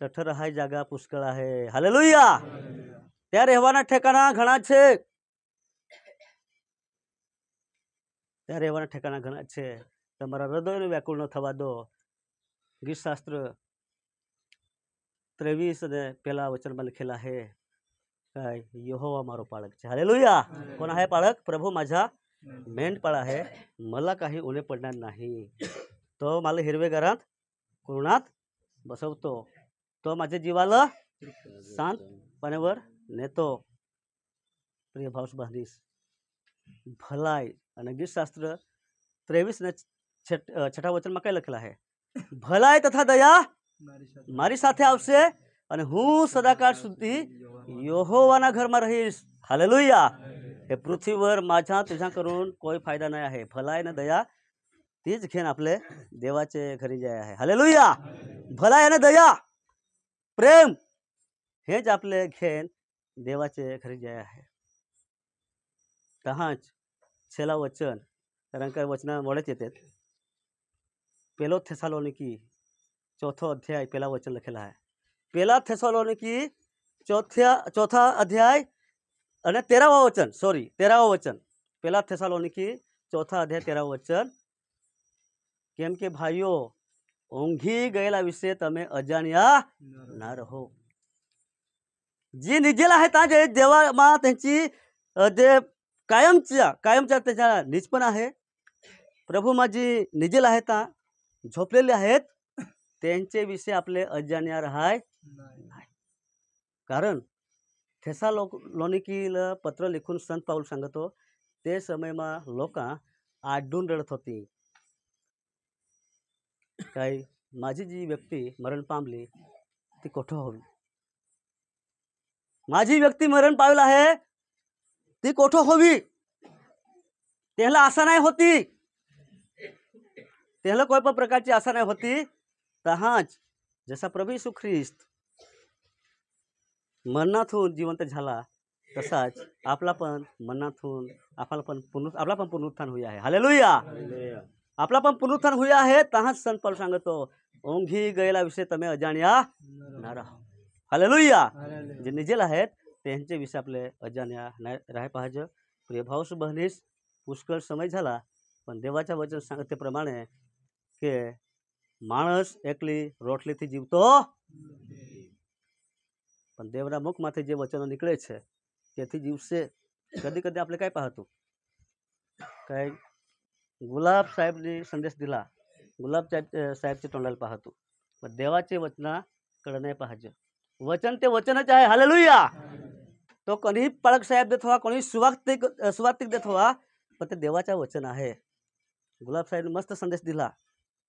तठ रहाय जागा पुष्कळ आहे हालेलुया त्या રહેવાના ठिकाणा ઘણા છે त्या રહેવાના ठिकाणा ઘણા છે તમારા હૃદયનો વ્યાકુળ ન થવા દો ગીતશાસ્ત્ર 23 અને પહેલા વચનમાં લખેલા છે काय यहोवा मारो पाळक છે हालेलुया कोण आहे पाळक प्रभू माझा मेंढपाळ आहे मला काही उणे पडणार नाही तो मला हिरवेगारात कुरणात बसवतो तो माझ्या जीवाला शांत पाण्यावर नेतो प्रिय भाऊ बहिणीस भलाई आणि गीतशास्त्र 23 ને છઠ્ઠા વચનમાં કઈ લખેલા છે ભલાઈ તથા દયા મારી સાથે આવશે અને હું સદાકાળ સુધી यहोवाना घरमा रहीस हालेलुया हे पृथ्वीवर माझ्या तुझ्या करून कोई फायदा नाही आहे भलाई आणि दया तीच घेण आपले देवाचे घरी जाय आहे हालेलुया भलाई आणि दया प्रेम हेच आपले घेण देवाचे घरी जाय आहे तहाच छेला वचन कारण काय वचना मोडेच येतात पेलो थेसालोनिकी चौथो अध्याय पहला वचन लिखेला है। पहला थेसलोनिकी चौथा अध्याय અને 13वा वचन, सॉरी 13वा वचन, पहला थेसलोनिकी चौथा अध्याय 13वा वचन, केम के भाईओ ઊંઘી ગયેલા વિશે તમે અજાણ્યા ના રહો. जी निजेला आहेत जे देवामा त्यांची जे कायमच्या त्याच्या निजपण आहे. प्रभुमा जी निजेला आहेत झोपलेले आहेत त्यांचे विषय आपले अजाण्या राहाय नाही. कारण थेसालोनिकीला पत्र लिखून संत पाऊल सांगतो ते समयमा लोक आडून रडत होती. काय माझी जी व्यक्ती मरण पामली ती कोठं होईल, माझी व्यक्ती मरण पावली आहे ती कोठं होवी. त्याला आशा नाही होती, त्याला कोई पण प्रकारची आशा नाही होती. तहाच जसा प्रभू येशू ख्रिस्त मरणातून जिवंत झाला तसाच आपला पण मरणातून आपला पण पुनरुत्थान होई आहे. हालेलुया. आपला पण पुनरुत्थान होई आहे. तहाच संत पाऊल सांगतो ઊંઘી गયેલા विषय તમે अजाण्या ना राहो. हालेलुया. जे निजेल आहेत त्यांचे विषय आपले अजाण्या नाही राहाय पाहिजे. प्रिय भाऊस बहिणीस, पुष्कळ समय झाला पण देवाच्या वचन सांगतेप्रमाणे के माणस एकली रोटलीથી જીવતો पण देवના મુખમાંથી જે વચનો નીકળે છે તેથી જીવશે. कधी कधी आपले काय पाहतो, काय गुलाब साहेबने संदेश दिला, गुलाब साहेबच्या तोंडाला पाहतो पण देवाचे वचनाकडे नाही पाहायचं. वचन ते वचनच आहे. हालेलुया. तो कोणीही पाळक साहेब देत व्हा, कोणी सुवार्तिक देत व्हा, पण ते देवाचं वचन आहे. गुलाब साहेबने मस्त संदेश दिला.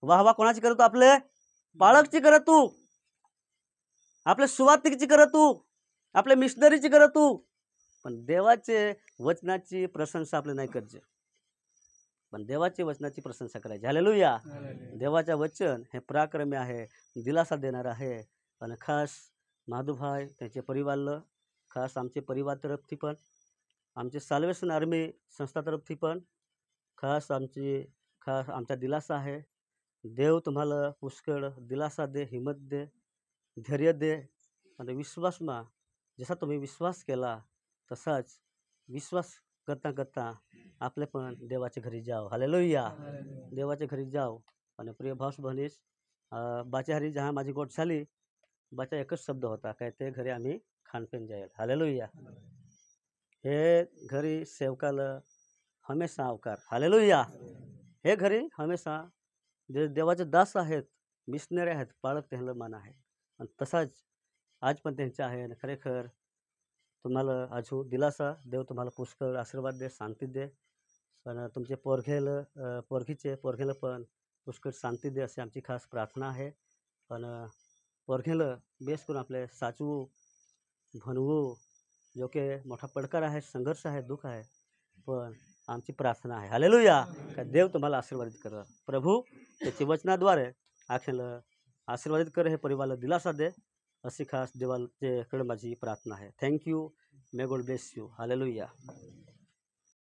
वाह वाह कोणाची करतो, आपले पाळकची कर तू, आपले सुवार्तिकची कर तू, आपले मिशनरीची कर तू, पण देवाचे वचनाची प्रशंसा आपले नाही करायची, पण देवाच्या वचनाची प्रशंसा करायची. हालेलुया. देवाचं वचन हे पराक्रमी आहे, दिलासा देणार आहे. आणि खास माधुभाई त्यांचे परिवारला, खास आमचे परिवार तरफથી पण, आमचे साल्वेशन आर्मी संस्था तरफથી पण खास आमचा दिलासा आहे. देव तुम्हाला पुष्कळ दिलासा दे, हिम्मत दे, धैर्य दे. आणि विश्वासमा जसा तुम्ही विश्वास केला तसाच विश्वास करता करता आपले पण देवाच्या घरी जाओ. हालेलुया. देवाच्या घरी जाओ. आणि प्रिय भाऊस बहिणीस, बाच्याहारी जहाँ माझी गोट झाली, बाचा एकच शब्द होता, काय ते घरी आम्ही खानपेन जाईल. हालेलुया. हे घरी सेवकाला हमेशा अवकार. हालेलुया. हे घरी हमेशा जे देवाचे दास आहेत, मिशनरी आहेत, पाळक त्यांना मान आहे. आणि तसाच आज पण त्यांचे आहे. आणि खरेखर तुम्हाला अजू दिलासा देव तुम्हाला पुष्कळ आशीर्वाद दे, शांती दे. पण तुमचे पोरगीला पण पुष्कळ शांती दे अशी आमची खास प्रार्थना आहे. पण पोरगीला बेस करून आपले साचवू, भणवू, जो की मोठा पडकार आहे, संघर्ष आहे, दुःख आहे, पण आमची प्रार्थना आहे. हालेलुया. का देव तुम्हाला आशीर्वादित करा. प्रभू त्याच्या वचनाद्वारे आखेला आशीर्वादित कर, हे परिवाराला दिलासा दे अशी खास देवाच्याकडे माझी प्रार्थना आहे. Thank you. May God bless you. Hallelujah.